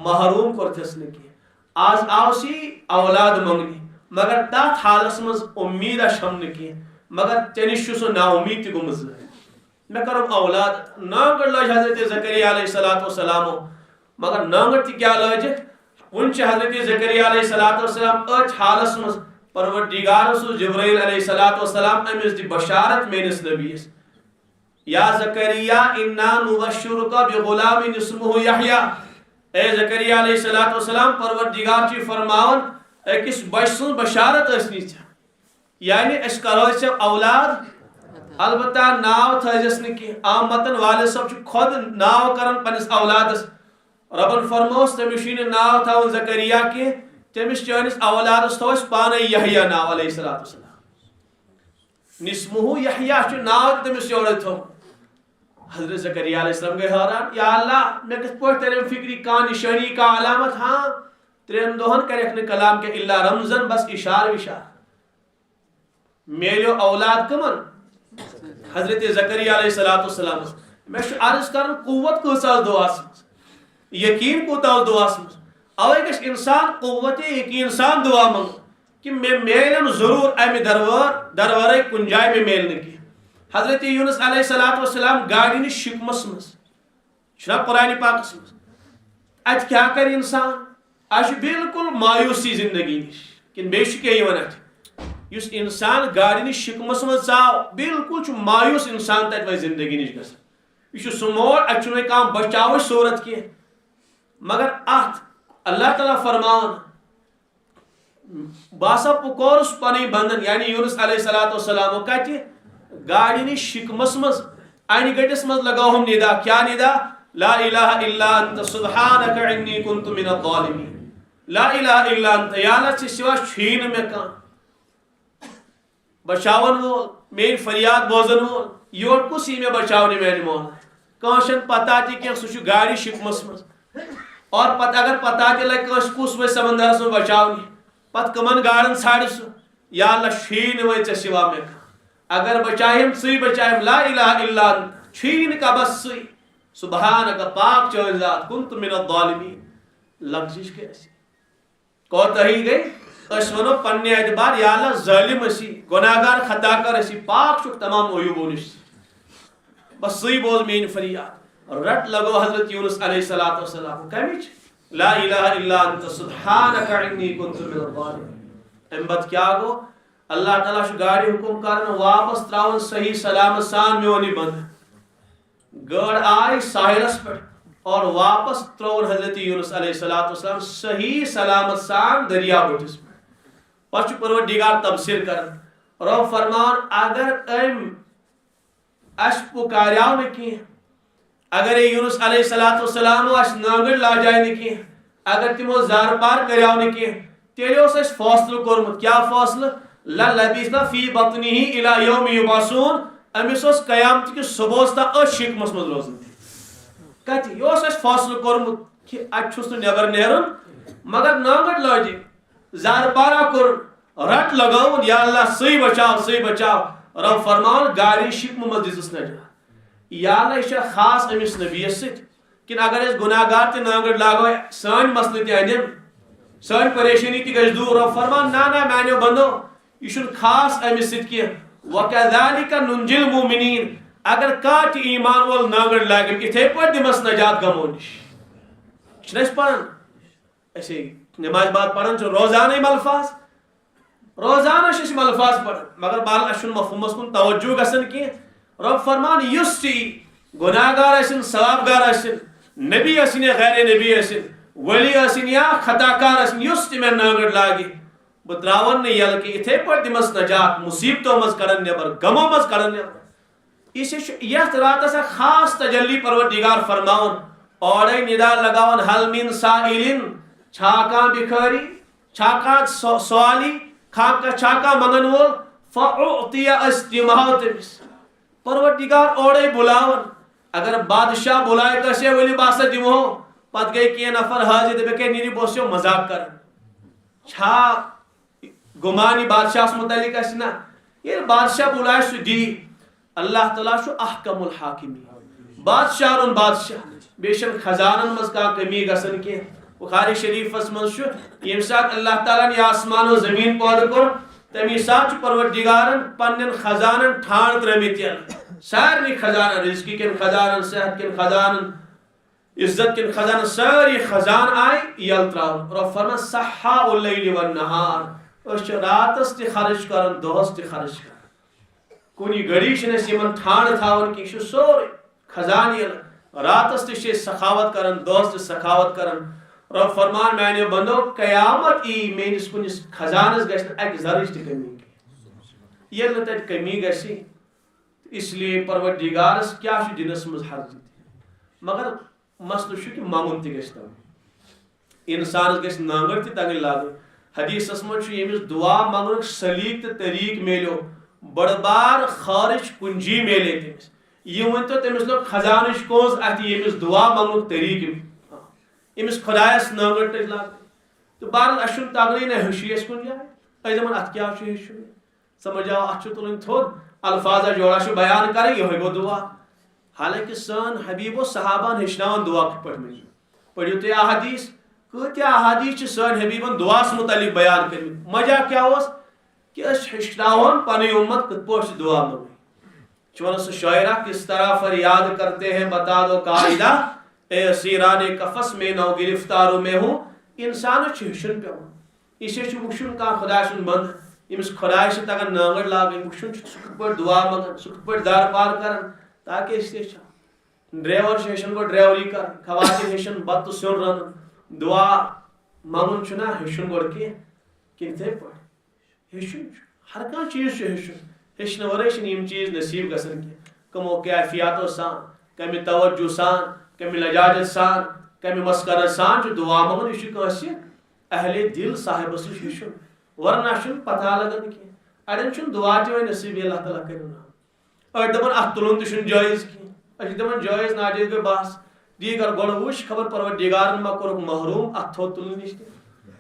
محروم کورتھس نہ کی آز آوسی اولاد منگنی مگر تات حالس مز امید شم نہ کی مگر چنش سہ نا امید تہ گمز میں کرم اولاد نانگڑ لج حضرت زکریا علیہ السلام مگر نانگڑ تہ کیا لجک ون حضرت زکریا علیہ السلام اچ حالس مز پروردگار سو جبرائیل علیہ السلام امس دی بشارت میرس نبیس یا زکریا انا نبشرک بغلام اسمہ یحییٰ اے زکریا علیہ السلام پروردگار چی فرماون اکس بچ سن بشارت اسنی یعنی اس کرو اولاد البتہ ناو تھجس نکی آمتن والد صاحب خود ناو کرن پنس اولادس ربن فرموس تمشین ناو تھاون زکریا کی تمس چانس اولادس تھوس پانے یحییٰ ناو علیہ السلام نسمہ یحییٰ چھ ناو تمس یوڑ تھو حضرت زکریا علیہ السلام گئے حیران یا اللہ میں کس پوچھ تیرے فکری کا نشانی کا علامت ہاں ترین دوہن کرے اپنے کلام کے اللہ رمزن بس اشار وشار میرے اولاد کمن حضرت زکریا علیہ السلام میں عرض کرن قوت کو سال دعاس یقین کو تال دعاس اوے گش انسان قوت یقین سان دعا منگ کہ میں میلن ضرور امی درورے کن جائے میں میل نکی حضرت یونس علیہ السلام گاڑی نش شکمس مز چھنا قرآن پاکس مز ات کیا کر انسان اچھ بالکل مایوسی زندگی نش کن بے شکے یہ ونت یس انسان گاڑی نش شکمس مز ژاو بالکل چھ مایوس انسان تت وی زندگی نش گژھان یہ سمور اچھنے کام بچاو صورت کی مگر ات اللہ تعالیٰ فرمان باسا پکورس پنی بندن یعنی یونس علیہ السلام کت گاڑی نش شکمس مز این گٹس مز لگاو ہم ندا کیا ندا لا الہ الا انت سبحانک انی کنت من الظالمین لا الہ الا انت یا اللہ چھ سوا چھین میں کان بچاون وول میری فریاد بوزن وول یور کسی میں بچاونی میری مولا کانشن پتہ تی کہ سہ گاڑی شکمس مز اور پتہ اگر پتہ تی لگ کس میں سمندرس میں بچاونی پت کمن گاڑن ژھانڈ سہ یا اللہ چھین وے ژے سوا میں کان اگر بچائیم سی بچائیم لا الہ الا انت چھین کا بس سی سبحانک پاک چون ذات کنت من الظالمین لفظش کے اسی کوتاہی گئی اس ونو پنہ اعتبار یا اللہ ظالم اسی گناہگار خطا کر اسی پاک چھک تمام عیوبوں نش بس سی بوز مین فریاد رٹ لگو حضرت یونس علیہ السلام کمچ لا الہ الا انت سبحانک انی کنت من الظالمین امبت کیا گو اللہ تعالیٰ چھ گاڑی حکم کرن واپس تراون صحیح سلامت سان میونی بند گاڑ آئی ساحلس پر اور واپس تراون حضرت یونس علیہ السلام صحیح سلامت سان دریا بٹس پر پچھ پروردگار تبصر کرن رب فرمان اگر ام اس پکاریاو نکی اگر یونس علیہ السلام اس ناگڑ لا جائے نکی اگر تمو زار پار کریاو نکی تیلے اس فاصل کورمت کیا فاصل لبثنا فی بطنہ الی یوم یبعثون امس اس قیامت کی صبح تا اش شکمس مز روزن کت یہ اس فاصل کورمت کہ اچھس نبر نیرن مگر ناگڑ لاجی زار پارا کور رٹ لگاون یا اللہ سی بچاو رب فرمان گاڑی شکم مز دس نجات یا اللہ یہ خاص امس نبیس ست کہ اگر اس گناہگار تے ناگڑ لاگو سان مسئلہ تے انم سان پریشانی تے گژھ دور رب فرمان نا میانو بندو یہ خاص امس ست کی وکذالک ننجی المؤمنین اگر کات ایمان وول ناگڑ لاگن اتھے پہ دمس نجات گمو نش چھنس پڑھن ایسے نماز بات پڑھن چھ روزانہ الفاظ روزانہ چھ الفاظ پڑھن مگر بال اشن مفہومس کن توجہ گژھن کی رب فرمان یس تی گناہگار ٲسِن ثوابگار ٲسِن نبی ٲسِن یا غیر نبی ٲسِن ولی ٲسِن یا خطاکار ٲسِن یُس تہِ مےٚ ناگڑ لاگہِ بہٕ ترٛاوَن نہٕ یَلہٕ کہِ یِتھَے پٲٹھۍ دِمَس نجات مُصیبتو منٛز کڑن نٮ۪بر غمو منٛز کڑن نٮ۪بر یت راتس خاص تجلی پروردگار فرماون اور ندا لگاون حل من سائلن چھا کان بکھاری چھا کان سوالی چھا کان منگن وول فاعطی استماع تمس پروردگار اوڑے بلاون اگر بادشاہ بلائے کسے ولی باسا دمو پت گئی کی نفر حاضر دے کہ نیری بوسیو مذاق کر چھا گمانی بادشاہ متعلق اس نا یہ بادشاہ بلائے سو دی اللہ تعالیٰ شو احکم الحاکمی بادشاہ بادشاہ بیشن خزانن مز کا کمی گسن کی بخاری شریف مز شو یم سات اللہ تعالیٰ نے آسمان و زمین پود کر تمی سات پروردگارن پنن خزانن ٹھان ترمیتین سارے خزانن رزقی کن خزانن صحت کن خزانن عزت کن خزانن ساری خزان آئی یل تراؤن اور فرما صحا اللیل والنہار اس راتس تی خرچ کرن دوست تی خرچ کرن کونی گڑی شنس یمن ٹھان تھاون کی شو سوری خزان یل راتس تی سخاوت کرن دوست سخاوت کرن رب فرمان میں نے بندو قیامت ای میس کنس خزانس گھن اک زرچ تہ کمی یل نہ تت کمی گسی اس لیے پروردگارس کیا دنس مز حرض مگر مسئلہ کہ منگن تہ گھس انسانس گھس نانگر تہ تگن لاگن حدیثس مز یمس دعا منگنک سلیق تو طریق میلو بڑ بار خارج کنجی میلے تمس یہ ون تو تمس لوگ خزانش کوز ات یمس دعا منگنک طریق امس خدایس نانگر تج لاگ تو بہرحال اچھن تگنی نا ہشی اس کن جائے دپان ات کیا ہشن سمجھ آو ات تلن تھود الفاظ جوڑا بیان کریں یہ گو دعا حالانکہ سن حبیب و صحابان ہچنان دعا کت پہ پڑھو تھی احادیث کتیا احادیث سن حبیبن دعاس متعلق بیان کر مجا کیا کہ ہچنان پنی امت کت پہ دعا منگی چون سہ شاعرہ کس طرح فریاد کرتے ہیں بتا دو قاعدہ اے اسیران کفس میں نو گرفتاروں میں ہوں انسان ہشن پہ یہ وشن کا خدا سن بند یمس خدای سے تگن نانگر لاگن وشن سہ پہ دعا منگن سہ پہ دار پار کرن تاکہ اس تہ ڈرائیور ہشن گو ڈرائیوری کر خواتین ہشن بت سیون رن دعا منگن چھنا ہشن گو کی پہ ہشن ہر کھانا چیز ہشن ہشن ورے یم چیز نصیب گھن کی کمو کیفیاتو سان کمی توجہ سان کمی لجاجت سان کمی مسکرت سان دعا منگن یہ کنس اہل دل صاحب سن ہشن ورنہ چھ پتہ لگان کی اڑین چھ دعا تہ نصیب اللہ تعالیٰ کرنا اڑ دپان ات تلن تہ جائز کی اچھ دپان جائز ناجائز گئی بحث دیگر گوڑ وش خبر پروردگارن ما کورک محروم ات تھو تلن نش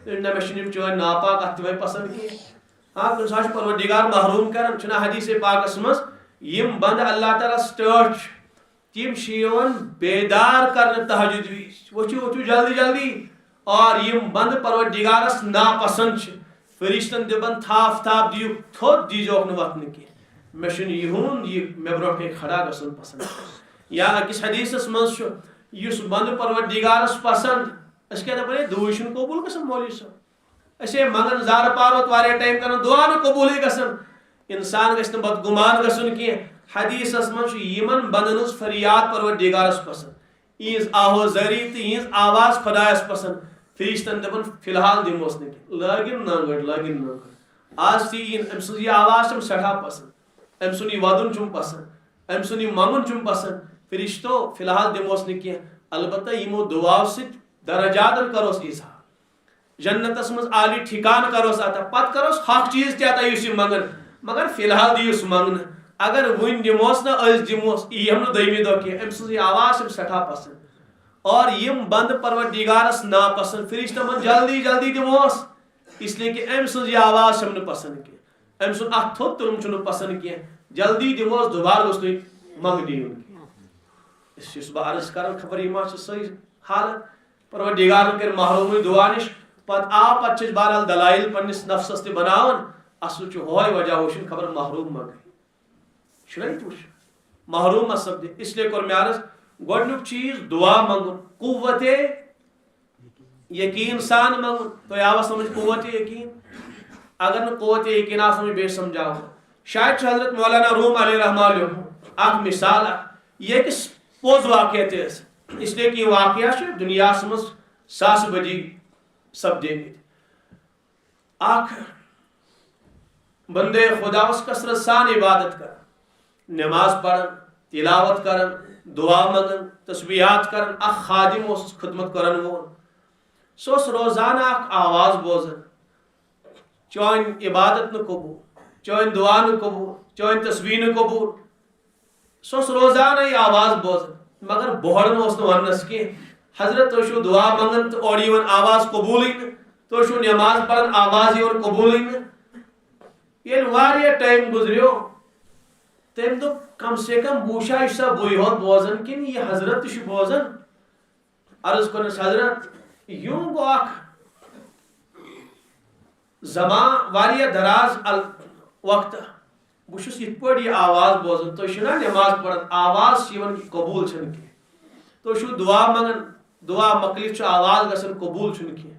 نہ مے چھن چون ناپاک ات تہ پسند کی ہاں کن سا پروردگار محروم کرن چھنا حدیث پاکس مز یم بند اللہ تعالیٰ سٹرچ تم شیون بیدار کرنے تہجد وچو جلدی جلدی اور یم بند پروردگارس ناپسند فرشتن دپان تھاپ تھاپ دیو تھوت دیزوک نہ وتن کی مے چھن یہون یہ مے برونٹ کھڑا گژھن پسند یا اکس حدیثس مز اس بند پروردگارس پسند اس کیا دپان دعا چھن قبول گژھن مولوی صاحب اسے منگن زار پاروت واریاہ ٹائم کرن دعا نہ قبول گژھن انسان گژھِ نہٕ بد گمان گژھن کی حدیثس مز یمن بندن ہز فریاد پروردگارس پسند یہز آہوزری تو یہز آواز خدایس پسند فرشتن دپان فی الحال دموس نا لاگن نانگر آج تی ام سن یہ آواز چم سٹھا پسند ام سن یہ ودن چم پسند ام سن یہ منگن چم پسند فرشتو فی الحال دموس نا کی البتہ یمو دعاو ست درجاتن کروس اظہار جنتس مز عالی ٹھکان کروس عطا پت کروس حق چیز تہ عطا یس منگن مگر فی الحال دیوس منگن اگر ون دموس نا اس دموس یہ ہم دویمی دو کی ام سن یہ آواز چم سٹھا پسند اور یم بند پروردگارس ناپسند فرشتہ من جلدی جلدی دموس اس لیے کہ ام سن یہ آواز چم پسند کی ام سن ات تھوت تلم چھ پسند کی جلدی دموس دوبارہ گوس تھی منگ دین اس بہ عرض کران خبر یہ ما صحیح حالت پروردگار کر محروم دعا نش پت آ پت بہرحال دلائل پنس نفسس تہ بناون اصل ہوئے وجہ وشن خبر محروم ما گئی شرعت وش محروم سپد اس لیے کور میں عرض گۄڈنیُک چیز دعا منگن قوت یقین سان منگن تو آوا سمجھ قوت یقین اگر نہ قوت یقین آ سمجھ بے سمجھاؤ شاید حضرت مولانا روم علیہ رحمٰ اخ مثال یہ کس پوز واقعہ تہ اس لیے کہ یہ واقعہ دنیا مز ساس بدی سپدے اخ بندے خدا اس کثرت سان عبادت کر نماز پڑھن تلاوت کرن دعا منگن تسبیحات کرن اخ خادم اس خدمت کرن وول سوس روزانہ اخ آواز بوزن چون عبادت نہ قبول چون دعا نہ قبول چون تسبیح نہ قبول سوس روزانہ یہ آواز بوزن مگر بہڑن اس ونس کی حضرت تو دعا منگن تو اور یون آواز قبول تو نماز پڑھن آواز یون قبول یل واریہ ٹائم گزریو تم دو کم سے کم بوشا سا بوئی ہوت بوزن کن یہ حضرت تہ بوزن عرض کرنس حضرت یوں گو اخ زمان واریہ دراز وقت بہس یہ پہ یہ آواز بوزن تھی نماز پڑھن آواز قبول چھ کی دعا منگن دعا مکلف آواز گھن قبول چھ کی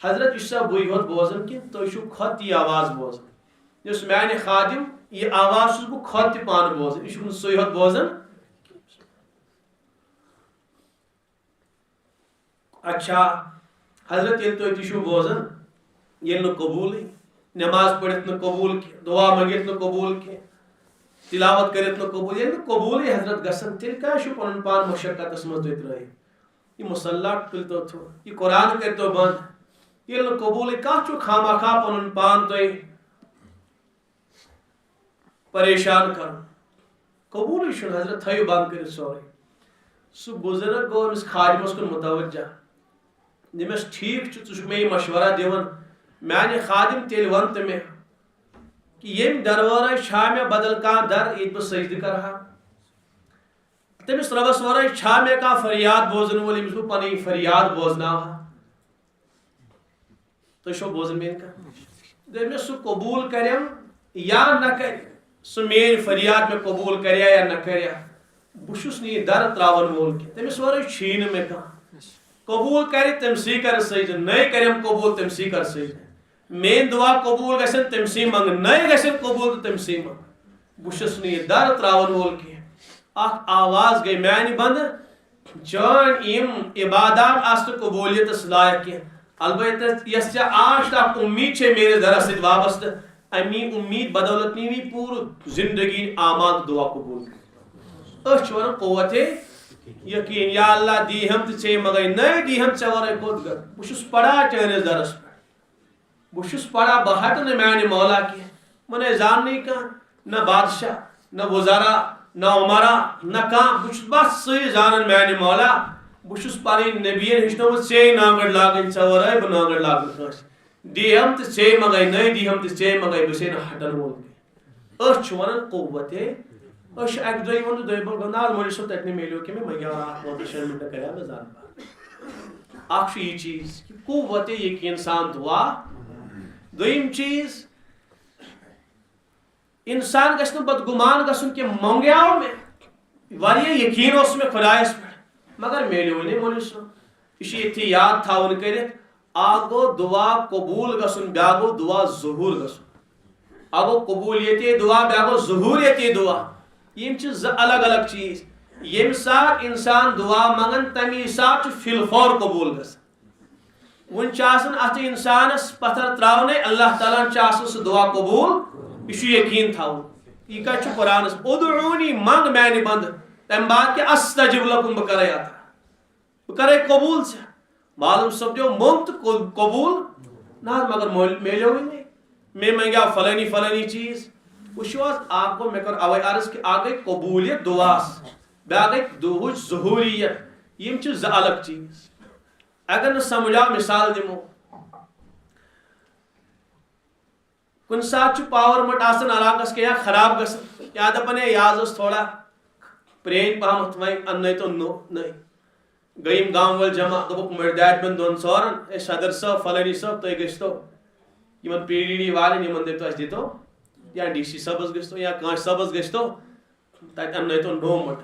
حضرت سا بوئی ہوت بوزن کن تھی کھت یہ آواز بوزن اس میانہ خادم یہ آواز بہ کھت تہ پان بوزن یہ سی ہوت بوزن اچھا حضرت یل تھی بوزن یل قبول نماز پڑھت نہ قبول کی دعا منگت نہ قبول کی تلاوت کرت نہ قبول یل قبول حضرت گسن تیل کیا پن پان مشقت مز تھی ترائیت یہ مسلح تلتو تھو یہ قرآن کرتو بند یل قبول کھانا خامہ خواہ پن پان تھی پریشان کر قبول حضرت تھو بند کر سوری سہ بزرگ گو امس خادمس کن متوجہ دمس ٹھیک ٹھیک مے مشورہ دان میانہ خادم تیل ون تو مے کہ یم در ورائے چھا مے بدل کان در یہ بہ سجدہ کرہا تمس ربس ورائے چھا مے کان فریاد بوزن وول یمس بہ پنی فریاد بوزناوہا تھی چھو بوزن مین کتھ دمس سہ قبول کریم یا نہ کر سہ مین فریاد میں قبول کریا یا نہ کریا بہس نی در تراون وول کی تمس ورائے چھی نہ مے کان قبول کر تم سی کر سجدہ نئے کریم قبول تم سی کر سجدہ مین دعا قبول گھن تم سی منگ نئے گھن قبول تم سی منگ بہس نی در تراون وول کی اخ آواز گئی میانہ بند جان یم عبادات آس قبولیت لائق کی البتہ یس ٹھیک آج اخ امید چھ میرے درس ست وابستہ امی امید بدولت نیوی پور زندگی اعمال دعا قبول اس ون قوت یقین یا اللہ دی ہم تے مگر نئے دی ہم ے ورائے کوت گر بہس پڑھا چانس درس پہ بہس پڑھا بہت نہ میانہ مولا کی من زان کان نہ بادشاہ نہ وزراء نہ عمرا نہ کان بس سی زانن میانہ مولا بہس پنہ نبین ہچنوت ے نانگڑ لاگن ے ورائے بہ نانگڑ لاگن کانس دی ہم تے مگر نئے دی ہم تے مگر بس ہٹن وول اس ونان قوت اس اک دہ ون دہ بل نا مول صاحب تتنے میلیو کہ میں گیا شن منٹ کریا میں زان پا اخ یہ چیز قوت یہ انسان دعا دویم چیز انسان گھس بدگمان گھن کہ منگیاو میں واریہ یقین اس میں خدایس پہ مگر میلیو نہیں مول صاحب یہ اتھی یاد تھاون کرت اکھ گو دعا قبول گھن بیا گو دعا ظہور گھن اکھ گو قبولیتی دعا بیا گو ظہوریتی دعا یم ز الگ الگ چیز یم سات انسان دعا منگن تمی سات فی الفور قبول گھن ون ات انسانس پتھر تراؤنے اللہ تعالیٰ سہ دعا قبول یہ یقین تھاؤن یہ کت قرآن ادعونی منگ میانہ بند تم بعد کہ استجب لکم بہ کرے عطا بہ کرے قبول سے معلوم سپدو منگ تو قبول نہ مگر میلیو نہیں میں منگیا فلانی فلانی چیز وچو آپ کو میں کر اوے عرض کہ آ گئی قبولیت دعاس بیا گئی دعوچ ظہوریت یم ز الگ چیز اگر نہ سمجھا مثال دمو کن سات پاور مٹ آسن علاقس کے یا خراب گسن یا دپن یاز اس تھوڑا پرین پہمت وین ان تو نئی گیم گام ول جمع دبک مرداد بن دون سورن اے صدر صاحب فلانی صاحب تو گشتو یمن پی ڈی ڈی والن یمن دتو اس دتو یا ڈی سی صاحبس گشتو یا کانش صاحبس گشتو تت ان تو نو مٹ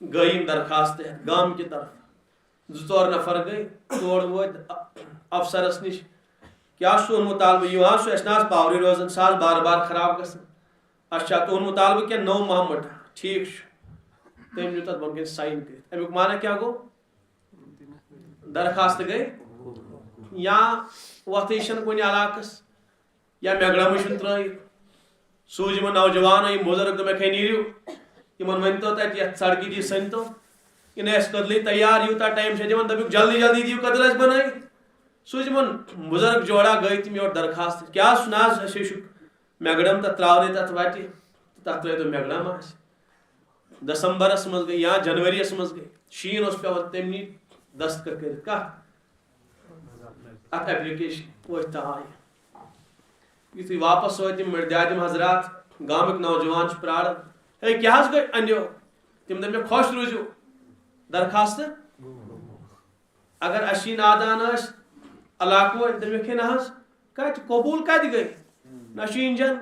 گیم درخواست گام کی طرف زور نفر گئی توڑ ووت افسرس نش کیا تہد مطالبہ یہ سہ اس پاورے روزان سہ بار بار خراب گھن اچھا تہد مطالبہ کیا نو محمد ٹھیک تم نیو تر بن سائن کر امیک مانا کیا گو درخواست گئی یا وتھے کن علاقس یا میگڑم ترٲیِتھ سوٗز یِمن نوجوان بزرگ دے نیٖرِو یمن ونتو تت یتھ سڑکہ دی سنتو ان اس کدلی تیار یوتا ٹائم چھ دِوان دپیک جلدی جلدی دیو کدل اس بنٲیِتھ سوٗزۍ یمن بزرگ جوڑا گٔے تِم یور درخواست کیٛاہ چھُ نہ حظ اَسے چھُ میگڈم تتھ ترٛاونٕے تتھ وتہِ تتھ ترٛٲیتو میگڈم آسہِ دسمبرس منٛز گٔے یا جنؤریَس منٛز گٔے شیٖن اوس پیٚوان تٔمۍ نی دستخط کٔرِتھ کتھ اتھ ایپلِکیشن ؤتھۍ تہٕ آیہِ یُتھُے واپس وٲتۍ تِم مِردادِم حضرات گامٕکۍ نوجوان چھِ پرٛاران ہے کیٛاہ حظ گٔے أنِو تِم دٔپۍ مےٚ خۄش روٗزِو درخواست اگر اَسی نادان ٲسۍ علاقہٕ وٲلۍ دٔپِکھ ہے نہ حظ کتہِ قبوٗل کتہِ گٔے نہ چھُ اِنجن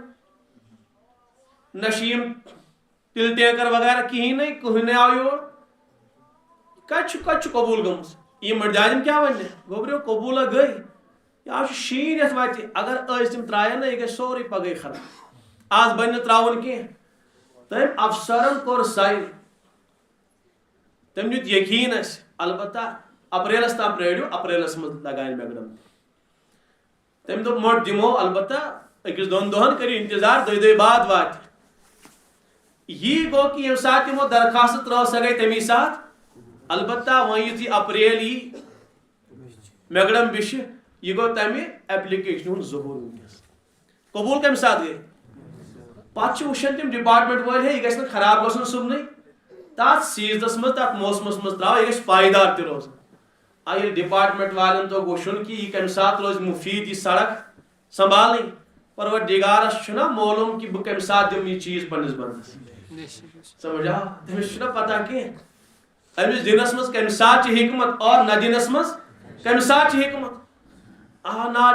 نہ چھِ یِم تِلہٕ ٹینکر وغیرہ کِہیٖنۍ کٕہٕنۍ آو یور کتہِ چھُ قبوٗل گٔمٕژ یِم مٔردادِم کیٛاہ وَنہِ گوٚبریو قبوٗلہ گٔے یہِ آو چھُ شیٖن یتھ وتہِ اگر أسۍ تِم ترٛایَن نہ یہِ گژھِ سورُے پگہٕے خراب آز بنہِ نہٕ ترٛاوُن کینٛہہ تٔمۍ افسرن کوٚر ساین تٔمۍ دیُت یقیٖن اَسہِ البتہ اپریلس تام پرٛٲرِو اپریلس منٛز لگایہِ میگڈم تٔمۍ دوٚپ مۄٹ دِمو البتہ أکِس دۄن دۄہن کٔرِو انتظار دۄیہِ بعد واتہِ یی گوٚو کہِ ییٚمہِ ساتہٕ تِمو درخواست ترٲو سۄ گٔے تمی ساتہٕ البتہ وۄنۍ یُتھُے اپریل یی میگڈم بِشہِ یہِ گوٚو تمہِ ایپلِکیشنہِ ہُنٛد ظہوٗر وٕنکیٚس قبوٗل کمہِ ساتہٕ گٔے پتہٕ چھِ وٕچھان تِم ڈپارٹمنٹ وٲلۍ ہے یہِ گژھِ نہٕ خراب گژھُن صُبنٕے تتھ سیٖزنس منٛز تتھ موسمس منٛز ترٛاو یہِ گژھِ پایدار تہِ روزُن ییٚلہِ ڈپارٹمنٹ والٮ۪ن توٚگ وٕچھُن کہِ یہِ کمہِ ساتہٕ روزِ مُفیٖد یہِ سڑک سنبھالٕنۍ پروردِگارس چھُنہ معلوٗم کہِ بہٕ کمہِ ساتہٕ دِمہٕ یہِ چیٖز پننِس بندس سمجھ آو تٔمِس چھُنہ پتہ کینٛہہ أمِس دِنس منٛز کمہِ ساتہٕ چھِ حکمت اور نہ دِنس منٛز کمہِ ساتہٕ چھِ حکمت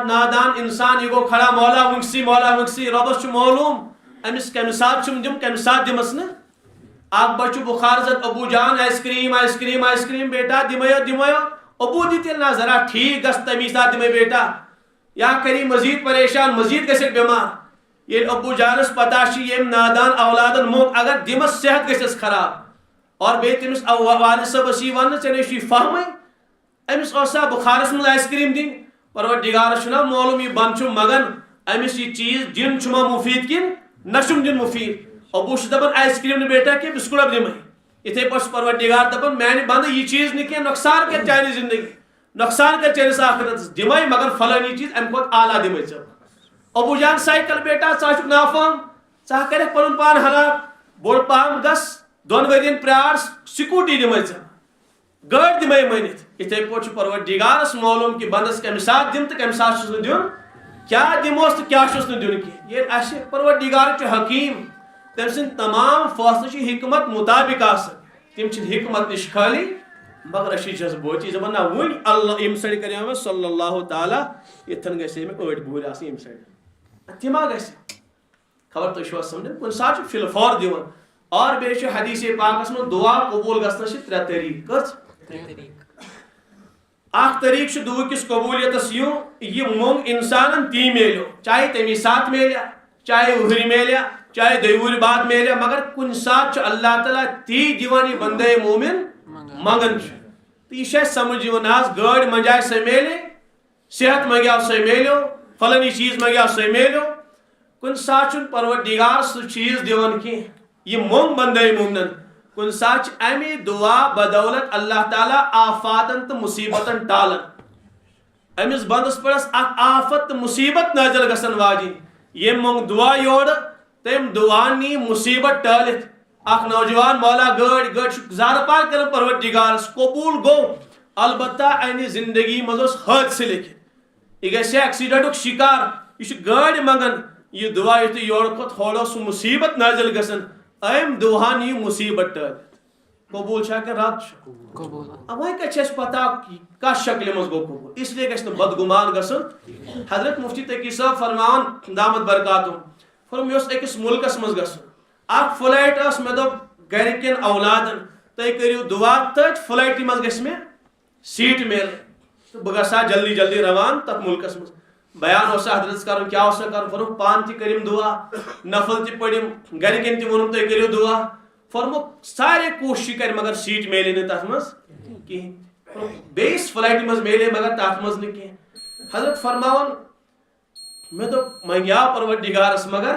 نادان انسان یہِ گوٚو کھڑا مولا ونکسی رۄبس چھُ معلوٗم أمِس کمہِ ساتہٕ چھُم دِم کمہِ ساتہٕ دِمس نہٕ اکھ بچہ بخار زد ابو جان آیس کریم بیٹا دِمو ابو دِتہِ نہ ذرا ٹھیٖک گژھ تمی ساتہٕ دِمے بیٹا یا کری مزید پریشان مزید گژھِ بٮ۪مار ییٚلہِ ابو جانس پتہ چھِ ییٚمۍ نادان اولادن موٚنگ اگر دِمس صحت گژھٮ۪س خراب اور بیٚیہِ تٔمِس والد صٲبس یی وننہٕ ژےٚ نَے چھُے فہمٕے أمِس اوسا بُخارس منٛز آیس کریم دِنۍ پروردِگارس چھُنہ معلوٗم یہِ بنٛد چھُ مگن أمِس یہِ چیٖز دِیُن چھُما مُفیٖد کِنہٕ نہ چھُم دیُن مُفیٖد ابو چھُ دپان آیس کریم نہٕ بیٹا کینٛہہ بِسکوٗٹ دِمے یِتھے پٲٹھۍ چھُ پروردِگار دپان میانہِ بنٛدٕ یہِ چیٖز نہٕ کینٛہہ نۄقصان کر چانہِ زندگی نۄقصان کر چٲنِس آخرتس دِمے مگر فلٲنی چیٖز امہِ کھۄتہٕ اعلیٰ دِمے ژےٚ ابو جان سایکل بیٹا ژٕ چھُکھ نافہم ژٕ کرکھ پنُن پان ہلاک بوٚڑ پہم گژھ 2 ؤرین پرٛار سکوٗٹی دِمے ژےٚ گٲڑۍ دِمے مٲنِتھ یِتھے پٲٹھۍ چھُ پروردِگارس معلوٗم کہِ بنٛدس کمہِ ساتہٕ دِم تہٕ کمہِ ساتہٕ چھُس نہٕ دیُن کیٛاہ دِموس تہٕ کیٛاہ چھُس نہٕ دیُن کینٛہہ ییٚلہِ اَسہِ پروردِگار چھُ حکیٖم تٔمۍ سٕنٛدۍ تمام فٲصلہٕ چھِ حکمت مُطابق آسان تِم چھِنہٕ حکمت نِش خٲلی مگر أسۍ چھِ جذبٲتی دپان نہ وٕنۍ اللہ ییٚمہِ سایڈٕ کریو مےٚ صلی اللہ تعالیٰ یِتھن گژھِ ہے مےٚ 8 بوٗرۍ آسٕنۍ ییٚمہِ سایڈٕ تہِ ما گژھِ خبر تُہۍ چھِوا سمجھان کُنہِ ساتہٕ چھُ فِلفور دِوان اور بیٚیہِ چھُ حدیٖث پاکس منٛز دُعا قبوٗل گژھنس چھِ 3 طریٖقہٕ کٔژ اکھ طریٖقہٕ چھُ دُعہٕکِس قبوٗلیتس یہِ موٚنگ انسانن تی میلیو چاہے تمی ساتہٕ میلیا چاہے وُہرِ میلیا چاہے 2 وُہرِ بعد میلیا مگر کُنہِ ساتہٕ چھُ اللہ تعالیٰ تی دِوان یہِ بندے مومن منگان چھُ تہٕ یہِ چھُ اَسہِ سمجھ یِوان آز گٲڑۍ منٛجاے سۄ میلے صحت منٛگیو سۄ میلیو فلٲنی چیٖز منٛگیو سۄ میلیو کُنہِ ساتہٕ چھُنہٕ پروردِگار سُہ چیٖز دِوان کینٛہہ یہِ موٚنگ بندے مومنن کُنہِ ساتہٕ چھِ اَمے دُعا بدولت اللہ تعالیٰ آفاتن تہٕ مُصیبتن ٹالان أمِس بندس پٮ۪ٹھ اکھ آفت تہٕ مُصیبت نٲزِل گژھن واجِنۍ ییٚمۍ موٚنگ دُعا یورٕ تٔمۍ دُعا نی مُصیبت ٹٲلِتھ اکھ نوجوان مولا گٲڑۍ چھُ زارٕ پار کران پروردِگارس قبوٗل گوٚو البتہ اَنہِ زندگی منٛز اوس حٲدثہٕ لیکھِتھ یہِ گژھِ ایکسیڈنٹُک شِکار یہِ چھُ گٲڑۍ منٛگان یہِ دُعا یُتھُے یورٕ کھوٚت ہورٕ اوس سُہ مُصیبت نٲزِل گژھان أمۍ دُعا نی مُصیبت ٹٲلِتھ قبوٗل چھا کِنہٕ رد چھُ وۄنۍ کتہِ چھِ اَسہِ پتہ کتھ شکلہِ منٛز گوٚو قبوٗل اس لیے گژھِ نہٕ بدگُمان گژھُن حضرت مفتی تقی صٲب فرماوان دامت برکاتُم فرماوان مےٚ اوس أکِس مُلکس منٛز گژھُن اکھ فلایٹ ٲس مےٚ دوٚپ گرِکٮ۪ن اولادن تُہۍ کٔرِو دُعا تٔتھۍ فلایٹہِ منٛز گژھِ مےٚ سیٖٹ میلٕنۍ تہٕ بہٕ گژھٕ ہا جلدی جلدی روان تتھ مُلکس منٛز بیان اوسا حضرتس کرُن کیٛاہ اوسا کرُن فرمووُکھ پانہٕ تہِ کٔرِم دُعا نفل تہِ پٔرِم گرِکٮ۪ن تہِ ووٚنُم تُہۍ کٔرِو دُعا فرمووُکھ سارے کوٗشِش کرِ مگر سیٖٹ میلے نہٕ تتھ منٛز کِہینۍ بیٚیِس فلایٹہِ منٛز میلے مگر تتھ منٛز نہٕ کینٛہہ حضرت فرماوان مےٚ دوٚپ منگیاو پروردِگارس مگر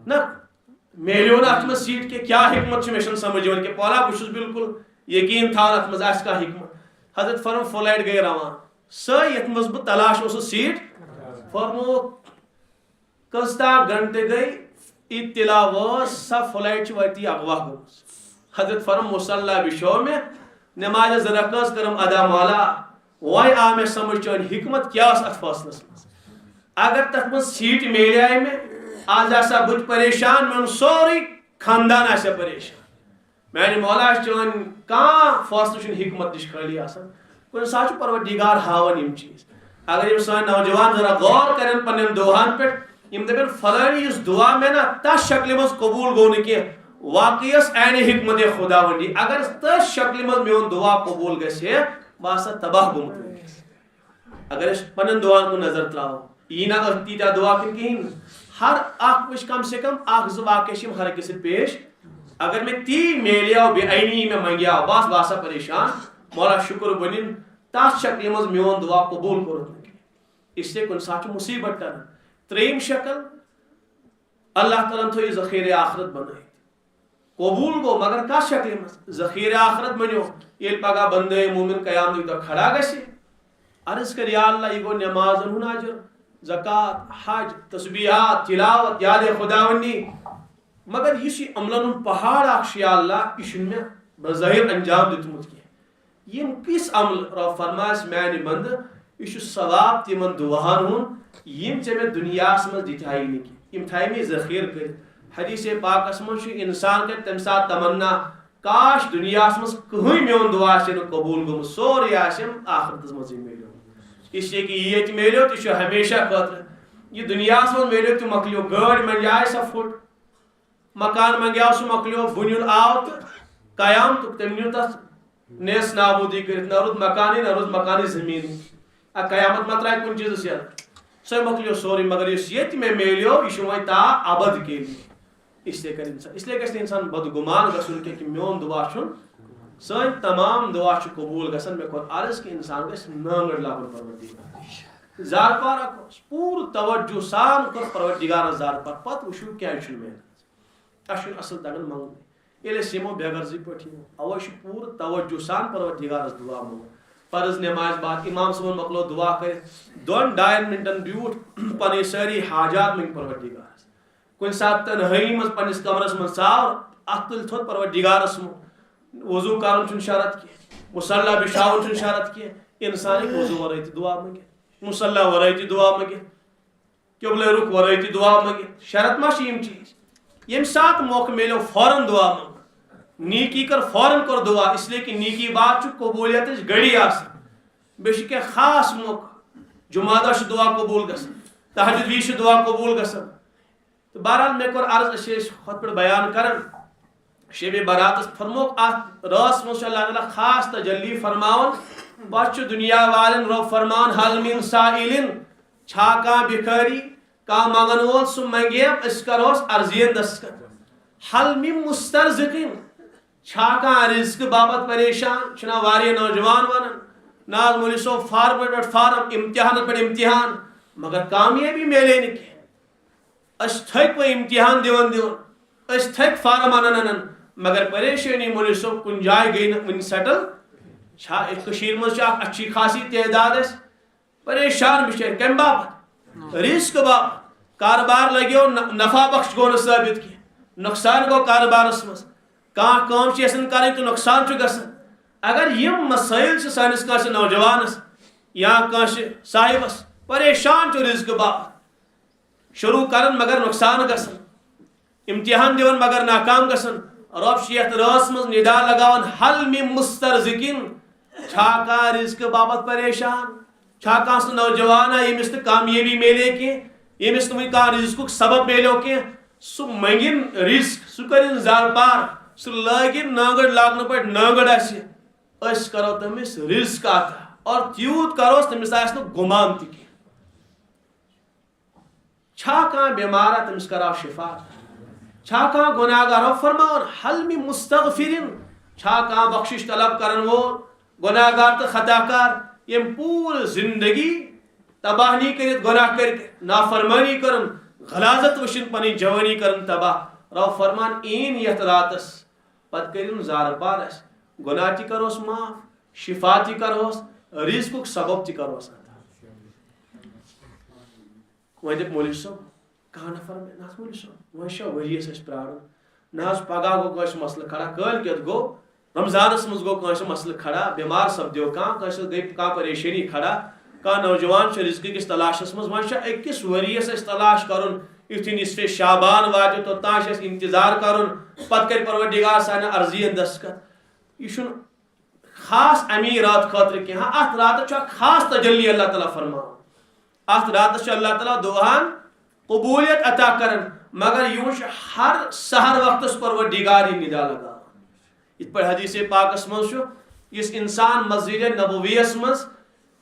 نہ میلیون ات مز سیٹ کے کیا حکمت میں سمجھ کہ پولا بہت بالکل یقین تھان ات مز کھانا حکمت حضرت فرم فلائٹ گئی روان یت مز بہ تلاش اس سیٹ فرمو کٔژتام گھنٹے گئی اطلاع وٲژ سۄ فلائٹ وتی اغوا گٔمٕژ حضرت فرم مصاللہ بچھو میں نماز رکعت کرم ادا مولا وی آ میں سمجھ چون حکمت کیا ات فاصلس مز اگر تک مز سیٹ میلے میں آج آسا بت پریشان میون سوری خاندان آسا پریشان میانہ مولا چون کان فاصلہ چھ حکمت نش خالی آسان کن سات پروردگار ہاون یم چیز اگر یم سان نوجوان ذرا غور کرن پنن دعاہن پہ یم دپن فلانی اس دعا میں نا تس شکل مز قبول گو نہ کی واقعی عین حکمت خداوندی اگر تس شکل مز میون دعا قبول گھے باسا تباہ گومت اگر اس پنن دعا کو نظر تراو یہ نہ تیتہ دعا کن کہین ہر اخ وچ کم سے کم اخ زٕ واقع ہر کس پیش اگر میں تی میلیو بے عینی میں منگیا بس باسا پریشان مولا شکر بنن تس شکل مز میون دعا قبول کورت اس سے کن سات مصیبت کرن تریم شکل اللہ تعالیٰ تھوئی ذخیر آخرت بنائی قبول گو مگر کس شکل مز ذخیر آخرت بنو یل پگہ بندے مومن قیام دہ کھڑا گژھِ عرض کر یا اللہ یہ گو نمازن ہن اجر زکات حج تسبیحات تلاوت یاد خداوندی مگر اس عملن پہاڑ اخ یا اللہ یہ میں بظاہر انجام دتمت کی یم کس عمل رب فرماس میانہ بند یہ ثواب تمن دعاہن ہن یم ژے میں دنیا مز دتھائی نہ کی یم تھائی میں ذخیر کر حدیث پاکس مز انسان کر تمہ سات تمنا کاش دنیا مز کہیں میون دعا سے قبول گومت سوری آسم آخرت مز ملو اس لیے کہ یہ ملو تو ہمیشہ خاطر یہ دنیا مز ملو تو مکلیو گاڑ منجائے سا فٹ مکان منگیاو سہ مکلیو بنیل آو تو قیام تو تم نیو تس نیس نابودی کر نہ رود مکانی نہ رود مکانی زمین قیامت مت رائے کن چیز سے سہ مکلیو سوری مگر اس یہ میں ملو یہ وی تا ابد کے لیے اس لیے کر انسان اس لیے گھن انسان بدگمان گھن کہ میون دعا سن تمام دعا قبول گھن مے کور عرض کہ انسان گھس نانگڑ لاگن پروردگار زار پار پور توجہ سان کر پروردگار زار پار پت وشو کیا میں تس اصل تگان منگن یل یمو بے غرضی پہ اوے پور توجہ سان پروردگار دعا منگ فرض نماز بعد امام صبح مکلو دعا کر 2-2.5 منٹن بیوٹ پن ساری حاجات منگ پروردگار کن سات تنہائی مز پنس کمرس من ثاو ات تل تھوت پروردگارس وضو کرن شرط کی مصلی بچھاون شرط کی انسان وضو ورائے دعا منگے مصلی ورائے دعا منگے قبلہ رخ ورائے دعا منگے شرط ما یم چیز یم سات موقع ملو فوراً دعا منگ نیکی کر فوراً کر دعا اس لیے کہ نیکی بات قبولیت گڑی آس بے خاص موقع جمعہ دہ دعا قبول گھن تہجد وز دعا قبول گھن تو بہرحال مے کور عرض خود پہ بیان کرن شب برات فرموک ات راس مجھ اللہ تعالیٰ خاص تجلی فرماون بس دنیا والن رب فرمان حل من سائلن چھا کان بکھاری کا منگن وول سہ منگیم اس کروس عرضین دس حل من مسترزقین چھا کان رزق بابت پریشان چھنا واری نوجوان ونن ناز مولی صوب فارم پہ فارم امتحان پہ امتحان مگر کامیابی ملے نہ کی اس تھک وہ امتحان دیون اس تھک فارم انن مگر پریشانی مولی صوب کن جائے گئی ون سیٹل چھا کشیر مز اچھی خاصی تعداد اس پریشان بچار کم باپت رزق باپت کاروبار لگیو نفع بخش گو ثابت کی نقصان گو کاروبارس مز کان کام یسن کریں تو نقصان گھن اگر یم مسائل سانس کانس نوجوانس یا کانس صاحبس پریشان رزق باپت شروع کرن مگر نقصان گھن امتحان دیون مگر ناکام گھن رب یت راس مز ندا لگاون حل من مسترزقین چھا کا رزق باپت پریشان چھا کانس نوجوان یمس تو کامیابی ملے کی یمس نہ کان رزق سبب ملو کی سہ منگن رزق سہ کرن زار پار سہ لاگن نانگڑ لاگن پہ نانگڑ اس کرو تمس رزق عطا اور تیوت کروس تمس آس نہ گمان تہ کی چھا کان بیمارا تمس کراو شفا چھا کان گناہگار فرماون حل من مستغفرین چھا کان بخشش طلب کرن وول گناہگار تو خطا کار یم پور زندگی تباہ نہیں کرت گناہ کر نافرمانی کرن غلاظت وشن پنی جوانی کرن تباہ رب فرمان این یت راتس پت کرن زار پار اس گناہ تہ کروس معاف شفا تہ کروس رزقک سبب تہ کروس وۄنۍ دپ مولوی صٲب کانٛہہ نفر نہ مولوی صٲب وۄنۍ چھا ؤریس أسۍ پرٛارُن نہ حظ پگاہ گوٚو کٲنٛسہِ مسلہٕ کھڑا کٲلۍ گوٚو رمضانس منٛز گوٚو کٲنٛسہِ مسلہٕ کھڑا بیمار سپدیو کانٛہہ کٲنٛسہِ گٔے کانٛہہ پریشٲنی کھڑا کانٛہہ نوجوان چھُ رزقہٕ کِس تلاشس منٛز وۄنۍ چھا أکِس ؤریس أسۍ تلاش کرُن یُتھُے نصفِ شعبان واتہِ توٚتام چھُ اَسہِ انتظار کرُن پتہٕ کرِ پروردگار سانہِ عرضی ہُنٛد دستخط یہِ چھُنہٕ خاص امی رات خٲطرٕ کینٛہہ اتھ راتس چھُ اکھ خاص تجلی اللہ تعالیٰ فرماوان اتھ راتس چھُ اللہ تعالیٰ دعاہن قبولیت عطا کرن مگر یوں ہر سحر وقتس پروردگار ہی ندا لگاوان یتھ پٲٹھۍ حدیث پاکس منٛز چھُ یُس انسان مسجد نبویس منٛز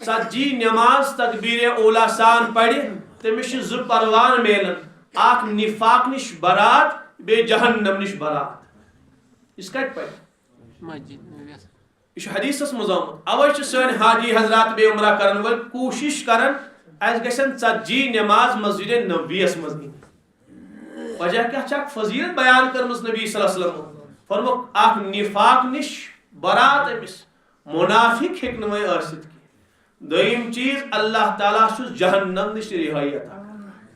ژتجی نماز تکبیر اولا سان پرِ تٔمِس چھِ زٕ پروان میلان اکھ نفاق نش برات بیٚیہِ جہنم نش برات یُس کتہِ پرِ یہ چھُ حدیثس منٛز آمُت اوے چھِ سٲنۍ حاجی حضرات بیٚیہِ عمرہ کرن وٲلۍ کوٗشش کران اَسہِ گژھن ژتجی نماز مسجد نبویس منٛز دِنۍ وجہ کیٛاہ چھِ اکھ فضیلت بیان کٔرمٕژ نبی صلی اللہ علیہ وسلم فرموکھ اکھ نفاق نش برات أمِس منافق ہیٚکہِ نہٕ وۄنۍ ٲسِتھ کینٛہہ دوٚیِم چیٖز اللہ تعالیٰ چھُس جہنم نش رِہٲیی عطا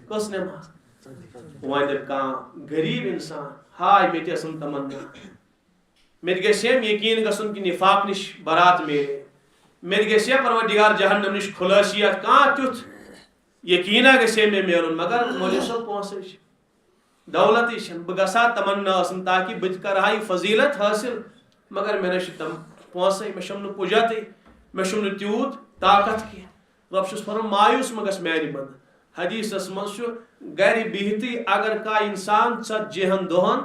کٔژ نماز وۄنۍ دَپہِ کانٛہہ غریٖب اِنسان ہاے مےٚ تہِ ٲسٕم تمنا مےٚ تہِ گژھِ ہے یقیٖن گژھُن کہِ نفاق نش برات میلہِ مےٚ تہِ گژھِ ہے پروردگار جہنم نش خُلٲصیت کانٛہہ تیُتھ یقیٖنا گژھِ ہے مےٚ میلُن مگر مولوی صٲب پونٛسَے چھِ دولتٕے چھَنہٕ بہٕ گژھٕ ہا تمنا ٲسٕم تاکہِ بہٕ تہِ کرٕ ہا یہِ فضیلت حٲصِل مگر مےٚ نہ چھِ تم پونٛسَے مےٚ چھُم نہٕ پُجَتٕے مےٚ چھُم نہٕ تیوٗت طاقت کینٛہہ رۄب چھُس فرمان مایوٗس مہ گژھ میانہِ بنٛدٕ حدیثس منٛز چھُ گرِ بِہتٕے اگر کانٛہہ انسان ژتجیٖہن دۄہن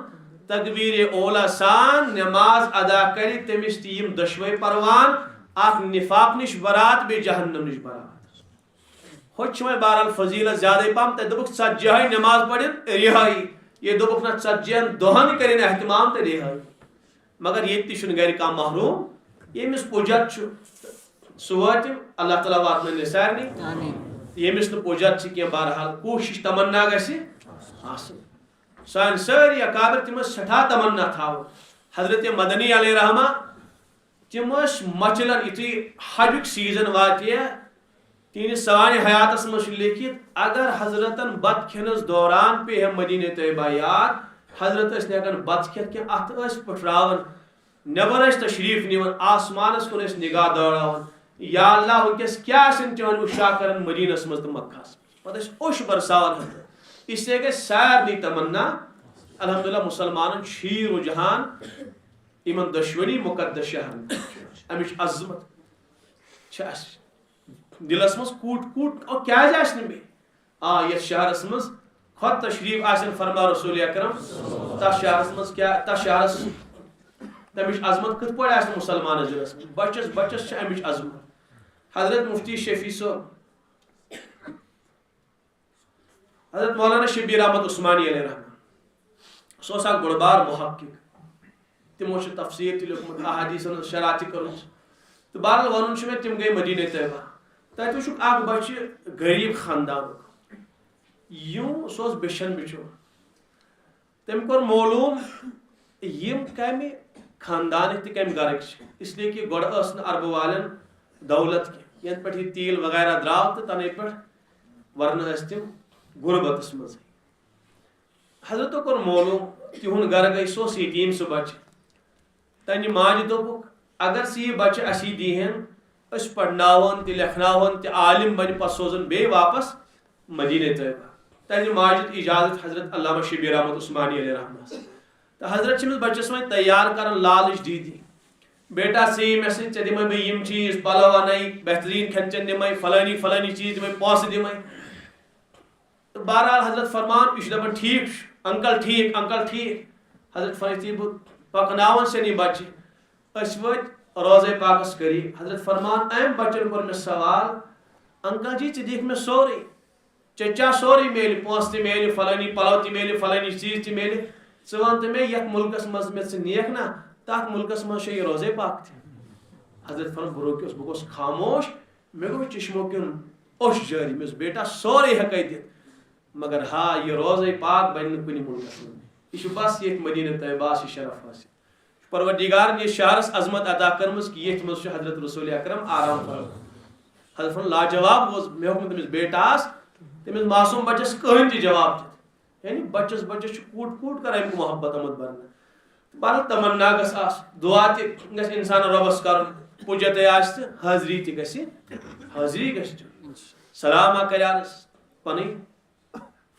تکبیٖر اولا سان نماز ادا کرِ تٔمِس تہِ یِم دۄشوے پروان اکھ نفاق نش برات بیٚیہِ جہنم نش برات ہوٚتہِ چھِ وۄنۍ بہرحال فضیلت زیادے پہم تتہِ دوٚپُکھ ژتجیٖہے نماز پرٕنۍ رِہٲیی ییٚتہِ دوٚپُکھ نہ ژتجیٖہن دۄہن کٔرِنۍ احتمام تہٕ رِہٲیی مگر ییٚتہِ تہِ چھُنہٕ گرِ کانٛہہ محروٗم ییٚمِس پُجت چھُ سُہ واتہِ اللہ تعالیٰ واتنٲیِن سارنٕے ییٚمِس نہٕ پُجت چھِ کینٛہہ بہرحال کوٗشش تمنا گژھِ آسٕنۍ سانہِ سٲری اکابر تِم ٲسۍ سٮ۪ٹھاہ تمنا تھاوان حضرت مدنی علیہ رحمہ تِم ٲسۍ مچلن یُتھُے حجُک سیٖزن واتہِ ہے تِہنٛدِس سانہِ حیاتس منٛز چھُ لیکھِتھ اگر حضرتن بتہٕ کھٮ۪نس دوران پیٚیہِ ہے مدیٖنہ طیبہ یاد حضرت ٲسۍ نہٕ ہٮ۪کان بتہٕ کھٮ۪تھ کینٛہہ اتھ ٲسۍ پٔٹھراوان نٮ۪بر ٲسۍ تشریٖف نِوان آسمانس کُن ٲسۍ نگاہ دٲڑاوان یا اللہ وٕنکٮ۪س کیٛاہ آسن چٲنۍ عشا کران مدیٖنس منٛز تہٕ مکہس پتہٕ ٲسۍ اوٚش برساوان حضرت اس لیے گژھِ سارنٕے تمنا الحمدللہ مُسلمانن چھُ رجحان یِمن دۄشوٕنی مُقدس شہرن امِچ عظمت چھِ اسہِ دلس منٛز کوٗٹ کوٗٹ کیٛازِ آسہِ نہٕ بیٚیہِ یتھ شہرس منٛز خۄد تشریٖف آسن فرما رسول اکرم تتھ شہرس منٛز کیٛاہ تتھ شہرس تمِچ عظمت کِتھ پٲٹھۍ آسہِ نہٕ مُسلمانس دلس منٛز بچس بچس چھِ امِچ عظمت حضرت مفتی شفیع صٲب حضرت مولانا شبیر احمد عثمانی علیہ رحمہ سُہ اوس اکھ بوٚڑ بار محقق تِمو چھُ تفسیٖر تہِ لیوٗکھمُت احادیٖثن ہٕنٛز شرح تہِ کٔرمٕژ تہٕ بہرحال ونُن چھُ مےٚ تِم گٔے مدیٖنہ طیبہ تتہِ وٕچھُکھ اکھ بچہِ غریٖب خاندانُک یوں سُہ اوس بیچھن بِچور تٔمۍ کوٚر معلوٗم یِم کمہِ خاندانٕکۍ تہٕ کمہِ گرٕکۍ چھِ اس لیے کہِ گۄڈٕ ٲس نہٕ عربہٕ والٮ۪ن دولت کینٛہہ یَنہٕ پٮ۪ٹھ یہِ تیٖل وغیرہ درٛاو تہٕ تَنَے پٮ۪ٹھ ورنہٕ ٲسۍ تِم غُربتس منٛزٕے حضرتو کوٚر معلوٗم تِہُنٛد گرٕ گٔے سُہ اوس یتیٖم سُہ بچہِ تَنہِ ماجہِ دوٚپُکھ اگر ژٕ یہِ بچہِ اسی دیٖہن أسۍ پرناوہون تہِ لیکھناوہون تہِ عالم بنہِ پتہٕ سوزن بیٚیہِ واپس مدیٖنہ طیبہ تَنہِ ماجہِ دِژ اجازت حضرت علامہ شبیر احمد عثمانی علیہ رحمہ تہٕ حضرت چھِ أمِس بچس وۄنۍ تیار کران لالٕچ دیٖدی بیٹا ژٕ یہِ مےٚ سۭتۍ ژےٚ دِمے بہٕ یِم چیٖز پلو انَے بہتریٖن کھٮ۪ن چٮ۪ن دِمے فلٲنی فلٲنی چیٖز دِمے پونٛسہٕ دِمے تہٕ بہرحال حضرت فرمان یہِ چھُ دپان ٹھیٖک چھُ انکل ٹھیٖک حضرت فرمان یُتھُے بہٕ پکناوان چھَن یہِ بچہِ أسۍ وٲتۍ روزے پاکس قریٖب حضرت فرمان أمۍ بچن کوٚر مےٚ سوال انکل جی ژٕ دِکھ مےٚ سورُے ژےٚ چا سورُے میلہِ پونٛسہٕ تہِ میلہِ فلٲنی پلو تہِ میلہِ فلٲنی چیٖز تہِ میلہِ ژٕ وَن تہٕ مےٚ یتھ مُلکس منٛز مےٚ ژٕ نِیَکھ نا تتھ مُلکس منٛز چھےٚ یہِ روزے پاک تہِ حضرت فرمان بہٕ روکیوس بہٕ گوٚوُس خاموش مےٚ گوٚو چشمو کیُن اوٚش جٲری مےٚ اوس بیٹا سورُے ہٮ۪کَے دِتھ مگر یہِ روزے پاک بنہِ نہٕ کُنہِ مُلکس منٛز یہ بس یہ مدینہ طیبہ یہ شرف حاصل پروردگار یہ شہرس عظمت عطا کرمز کہ یہ مز حضرت رسول اکرم آرام فرم حضرت لاجواب روز مے ہوک تمس بیٹا آس تمس معصوم بچس کہین تہ جواب دت یعنی بچس کوٹ کوٹ کر امک محبت آمد برنہ بہرحال تمنا گس آس دعا تہ گس انسان ربس کرن پجت آس تہ حاضری تہ گس حاضری گس سلامہ کرانس پنن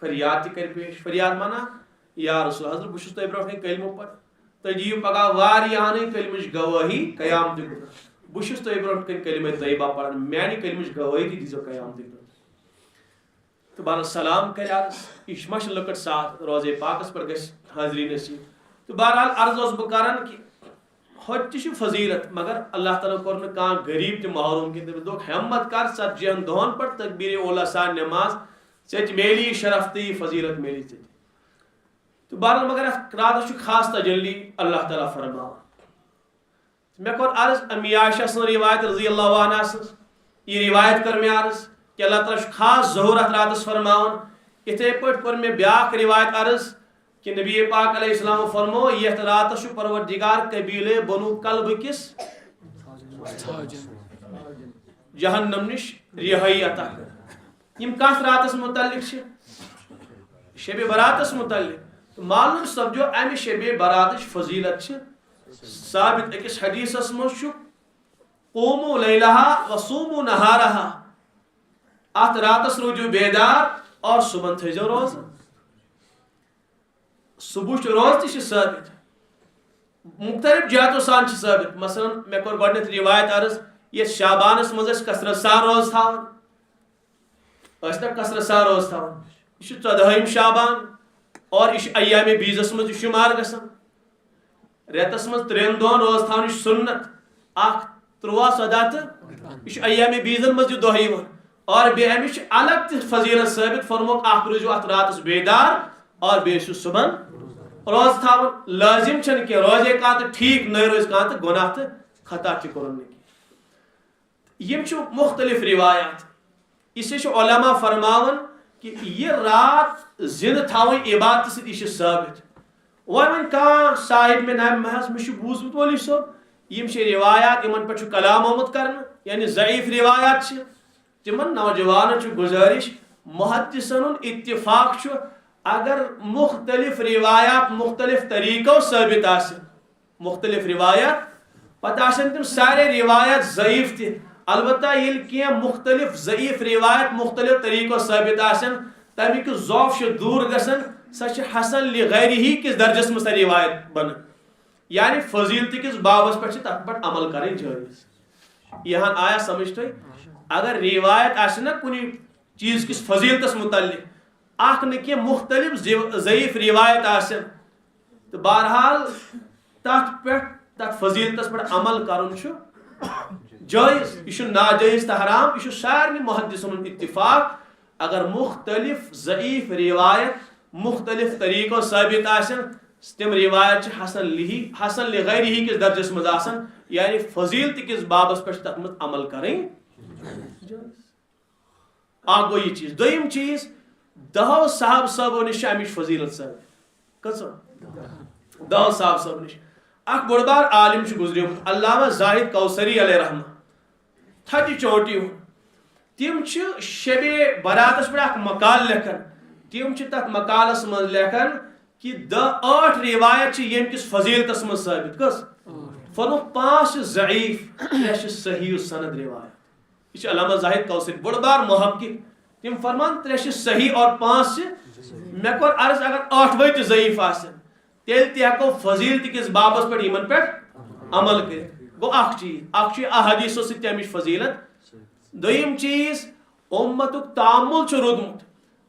فریاد تہ کر پیش فریاد مانا یا رسول حضرت بہ چھس تہ برونٹھ کلمہ پڑھ تہ دیو پگہ واریاہن کلمچ گواہی قیامت بہ چھس تہ برونٹھ کلمہ طیبہ پڑھان میانہ کلمچ گواہی تہ دیزو قیامت تو بہرحال سلام کرانس یہ مش لکٹ ساتھ روزے پاکس پر گس حاضری نصیب تو بہرحال عرض اس بہ کران کہ ہوتہ چھ فضیلت مگر اللہ تعالیٰ کور نہ کان غریب تہ محروم کی تم دک ہمت کر 70 دہن پر تکبیر اولا سان نماز ژےٚ میلی شرف تہ فضیلت میلی ژےٚ تو بہرحال مگر رات خاص تجلی اللہ تعالیٰ فرماوان مے کور عرض امی عائشہ سن روایت رضی اللہ عنہا سن یہ روایت کر میں عرض کہ اللہ تعالیٰ خاص ظہور ات راتس فرماوان اتھے پٲٹھۍ کور میں بیاکھ روایت عرض کہ نبی پاک علیہ السلام فرمو یتھ راتس پروردگار قبیلے بنو کلب کس جہنم نش رہائی عطا کر یم کس راتس متعلق شب براتس متعلق معلوم سپدو امہ شب برات فضیلت ثابت اکس حدیثس مز قوموا لیلہا وصوموا نہارہا ات راتس روزو بیدار اور صبح تھزو روز صبح روز تہ ثابت مختلف جہتوں سان ثابت مثلا مے کور گۄڈنیتھ روایت عرض یہ شابانس مز کثرت سان روز تھاون کثرت سان روز تھاون یہ 14 شابان اور یہ ایام بیزس مز شمار گژھان ریتس مز 3 دۄہن روز تھاون یہ سنت اخ 13 14 تہ یہ ایام بیزن مز یہ دۄہ یوان اور بے امچ الگ تہ فضیلت ثابت فرموک اخ روزو ات راتس بیدار اور بیسو صبح روز تھاون لازم چھن کہ روزے کانت ٹھیک نہ روز کانت گناہ تہ خطا تہ کرن یم چھ مختلف روایات اسے چھ علماء فرماون کہ یہ رات زندہ تھاون عبادت سے یہ ثابت ومن کان صاحب میں نام محض مش بوزمت ولی صاحب یم چھ روایات یمن پہ کلام آمد کرن یعنی ضعیف روایات چھ تمن نوجوان چھ گزارش محدثن اتفاق چھ اگر مختلف روایات مختلف طریقوں ثابت آسن مختلف روایات پتہ آسن تم سارے روایات ضعیف تہ البتہ یل کی مختلف ضعیف روایت مختلف طریقوں ثابت آسن تمیک ضعف دور گژھن سہ حسن لغیرہ کس درجس مز روایت بن یعنی فضیلت کس بابس پہ تر پہ عمل کریں جائز یہاں آیا سمجھ تھی اگر روایت آسہ نا کن چیز کس فضیلتس متعلق اخ نہ مختلف ضعیف روایت آسن تو بہرحال تت فضیلتس پہ عمل کرن جائز یہ ناجائز تو حرام یہ سارے محدثن اتفاق اگر مختلف ضعیف روایت مختلف طریقوں ثابت آسن تم روایت حسن لغیرہ کس درجس مز آسن یعنی فضیلت کس بابس پہ تک مز عمل کریں اخ گو یہ چیز دویم چیز 10 صاحب صاحبو نش امچ فضیلت ثابت کس 10 صاحب صاحب نش اخ بڑ بار عالم گزریو علامہ زاہد کوثری علیہ رحمہ تھدِ چوٹی تم شب براتس پہ اخ مقال لکھن تم تک مقالس مز لکھن کہ 8 روایت یم کس فضیلتس مز ثابت کس فرمو 5 ضعیف 3 صحیح سند روایت یہ علامہ زاہد کوثری بڑ بار محقق تم فرمان 3 صحیح اور 5 مے کور عرض اگر 8 وے ضعیف آسن تیل تہ ہیکو فضیلت کس بابس پہ یمن پہ عمل کر گو اخ چیز احادیثو سی امچ فضیلت دویم چیز امتک تعامل رودمت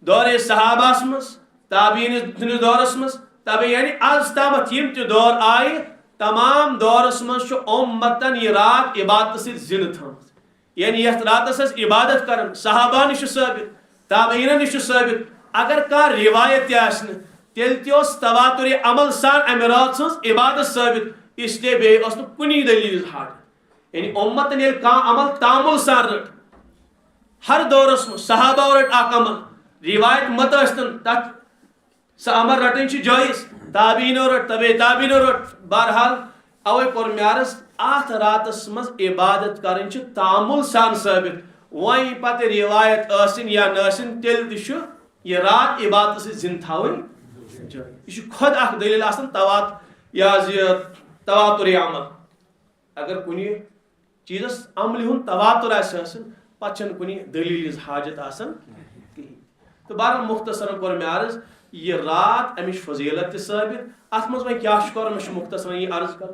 دور صحابہ مز تابعین دورس مز یعنی آز تامت یم تہ دور آئے تمام دورس مز امتن یہ رات عبادت سے زندہ تھامت یعنی یتھ راتس عبادت کرن صحابہ نش ثابت تابعین نش ثابت اگر کان روایت تہ تیل تہ تواتر عمل سان امہ رات سن عبادت ثابت اس لیے بے اس کنی دلیل ہاٹ یعنی امتن یل کان عمل تعامل سان رٹ ہر دورس مز صحابہ رٹ اخ عمل روایت مت اشتن تک سہ امر رٹن جائز تابعینو رٹ تبے تابعینو رٹ بہرحال اوے کور مے عرض ات راتس مز عبادت کرن تعامل سان ثابت وہیں پتہ روایت ٲسِن یا نٲسِن تیٚلہِ تہِ چھُ یہ رات عبادت سے زند تھاوٕنۍ یہ خود اخ دلیل آسان تواتر عمل اگر کنہ چیزس عمل ہند تواتر آسن پتہ کنہ دلیل حاجت آسان کہین تو بہرحال مختصر کور مے عرض یہ رات امچ فضیلت تہ ثابت ات مز وۄنۍ کیاہ کر مے مختصر یہ عرض کر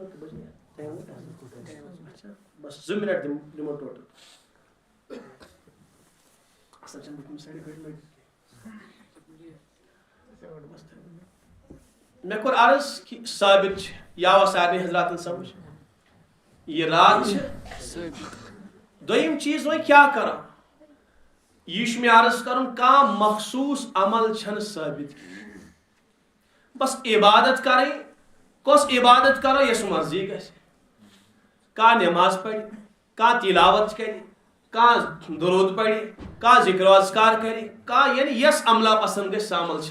بس 2 منٹ دمو ٹوٹل مے کور عرض کہ ثابت یا سارے حضرات سمجھ یہ رات دویم چیز وۄنۍ کیا کرو یہ مے عرض کرن کانٛہہ مخصوص عمل چھن ثابت بس عبادت کریں کس عبادت کرو یس مرضی گژھِ کانٛہہ نماز پڑِ کانٛہہ تلاوت کرِ کانٛہہ درود پڑِ کانٛہہ ذکر و اذکار کرِ کانٛہہ یعنی یس عملہ پسند گژھِ سہ عمل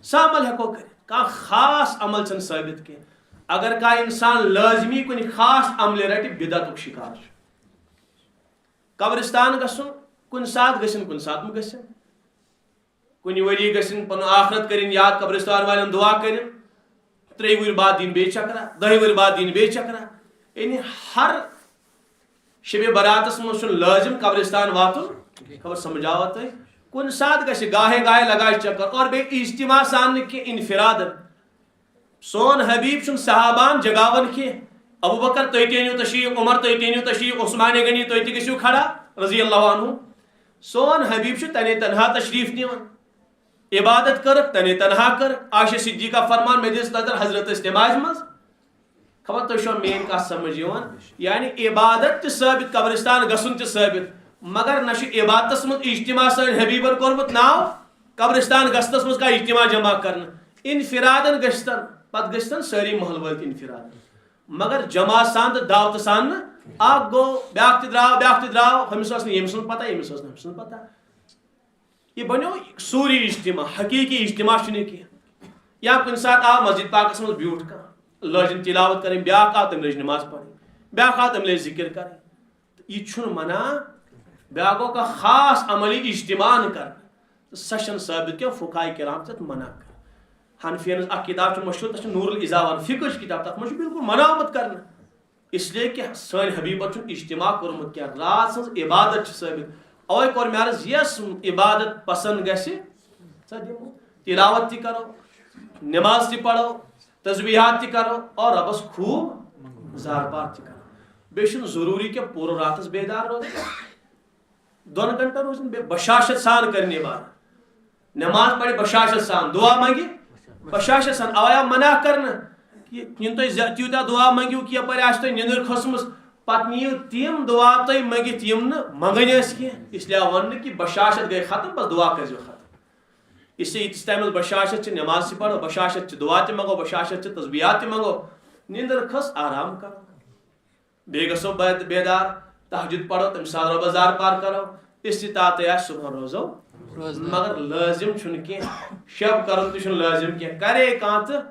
سہ عمل ہیکو کر کانٛہہ خاص عمل چھن ثابت کی اگر کانٛہہ انسان لازمی کُنہِ خاص عملہِ رٹہِ بدعتُک شکار چھُ قبرستان گژھُن کُنہِ ساتہٕ گژھن کُنہِ ساتہٕ مہٕ گژھن کُنہِ ؤری گژھن پنُن آخرت کرن یاد قبرستان والٮ۪ن دعا کرن 3 وُہٕرۍ بعد دِنۍ بیٚیہِ چکرا 10 وُہٕرۍ بعد دِنۍ بیٚیہِ چکرا یعنی ہر شب براتس مز لازم قبرستان واتن خبر سمجھاوا تھی کن سات گھِ گاہے گاہے لگائے چکر اور بے اجتماع سان کی انفراد سون حبیب چھ صحابان جگاون کی ابو بکر تھی تینیو تشریف عمر تھی تینیو تشریف عثمان غنی تھی گھو کھڑا رضی اللہ عنہ سون حبیب چھ تنے تنہا تشریف نیون عبادت کر تنے تنہا کر عائشہ صدیقہ فرمان میں دس نظر حضرت استماج مز خبر تھی مین کت سمجھ یعنی عبادت تہ ثابت قبرستان گھن تہ ثابت مگر نہ عبادتس مز اجتماع سن حبیبن کورمت ناو قبرستان گھنس مز کا اجتماع جمع کرنا انفرادن گھتن پتہ گھتن ساری محل ول انفراد مگر جمع سان تو دعوت سان اخ گو بیاکھ تہ درٛاو ہمس ٲس نہٕ ییٚمہِ سُنٛد پتہ ییٚمِس ٲس نہٕ ہُمہِ سُنٛد پتہ یہ بنیو سوری اجتماع حقیقی اجتماع کینٛہہ یا کُنہِ ساتہٕ آو مسجد پاکس مز بیوٗٹھ کانٛہہ لٲجِن تلاوت کریں بیاکھ آو تم لٔج نماز پڑھیں بیاکھ آو تم لٔج ذکر کریں یہ چھُنہٕ منع بیاکھ گوٚو کانٛہہ خاص عملی اجتماع نہٕ کرنا سۄ چھنہٕ ثٲبت کینٛہہ فقہاء کرام تتھ منع کر حنفین اکھ کتاب چھِ مشہوٗر تتھ چھِ نور العزا ون فقہ چھ کتاب تتھ منٛز چھُ بالکل منع آمُت کرنہٕ اس لیے کہ سٲنۍ حبیبن چھُنہٕ اجتماع کوٚرمُت کینٛہہ رات سٕنٛز عبادت چھِ ثٲبت اوے کوٚر مےٚ عرض یس عبادت پسند گژھِ سۄ دِمو تلاوت تہِ کرو نماز تہِ پڑھو تسبیحات تہ کرو اور ربس خوب زار پار تہ کرو بیٚیہِ ضروری کہ پورٕ راتس بیدار روزن 2 گھنٹن روزن بشاشت سان کرنے عبادت نماز پڑھ بشاشت سان دعا منگہِ بشاشت سان آیا منع کرنا یم تھی تیوتہ دعا منگیو کہ یپر آس تھی نندر کھسمس پتہ نیو تم دعا تھی منگت یم منگن کی اس لیے ون کہ بشاشت گئی ختم بس دعا کرو ختم اس سے یتس ٹائمس بشاشت نماز تہ پڑھو بشاشت دعا تہ منگو بشاشت تسبیحات تہ منگو نندر کھس آرام کرو بیٚیہِ گژھو بیدار تہجد پڑھو تمہِ ساتہٕ رۄبس زار پار کرو استطاعت آسہِ صبح روزو مگر لازم چھُنہٕ کینٛہہ شب کرُن تہِ چھُنہٕ لازم کینٛہہ کرے کانٛہہ تہٕ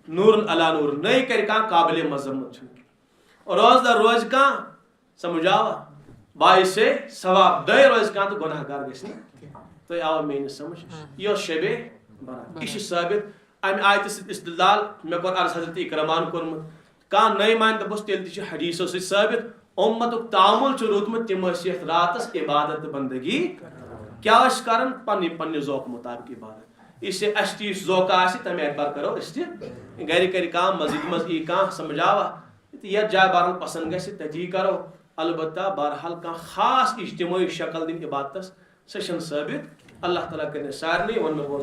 نورن علا نور نٔے کرِ کانٛہہ قابل مذمت چھُنہٕ کینٛہہ روزدار روزِ کانٛہہ سمجھاوا باعث ثواب دٔے روزِ کانٛہہ تہٕ گۄناہ گار گژھِ نہٕ تۄہہِ آو میٲنِس سمجھ یہ شب برات یہ ثابت امہ آیتہِ سۭتۍ استدلال مےٚ کوٚر عرض حضرت اکرمان کوٚرمُت کانٛہہ نٔے مانہِ دپوس تیٚلہِ تہِ چھُ حدیثو سۭتۍ ثٲبت اُمتُک تعامل چھُ روٗدمُت تِم ٲسۍ یتھ راتس عبادت تہٕ بندگی کیٛاہ ٲسۍ کران پننہِ ذوقہٕ مطابق عبادت اس لیے اسہِ تہِ یُس ذوقہٕ آسہِ تمہِ اعتبار کرو أسۍ تہِ گرِ کرِ کانٛہہ مسجد منٛز یی کانٛہہ سمجھاوا یتھ جایہِ بہرحال پسند گژھِ تتی کرو البتہ بہرحال کانٛہہ خاص اجتماعی شکل دِنۍ عبادتس سۄ چھنہٕ ثٲبت اللہ تعالیٰ کرِ سارنٕے ووٚن مےٚ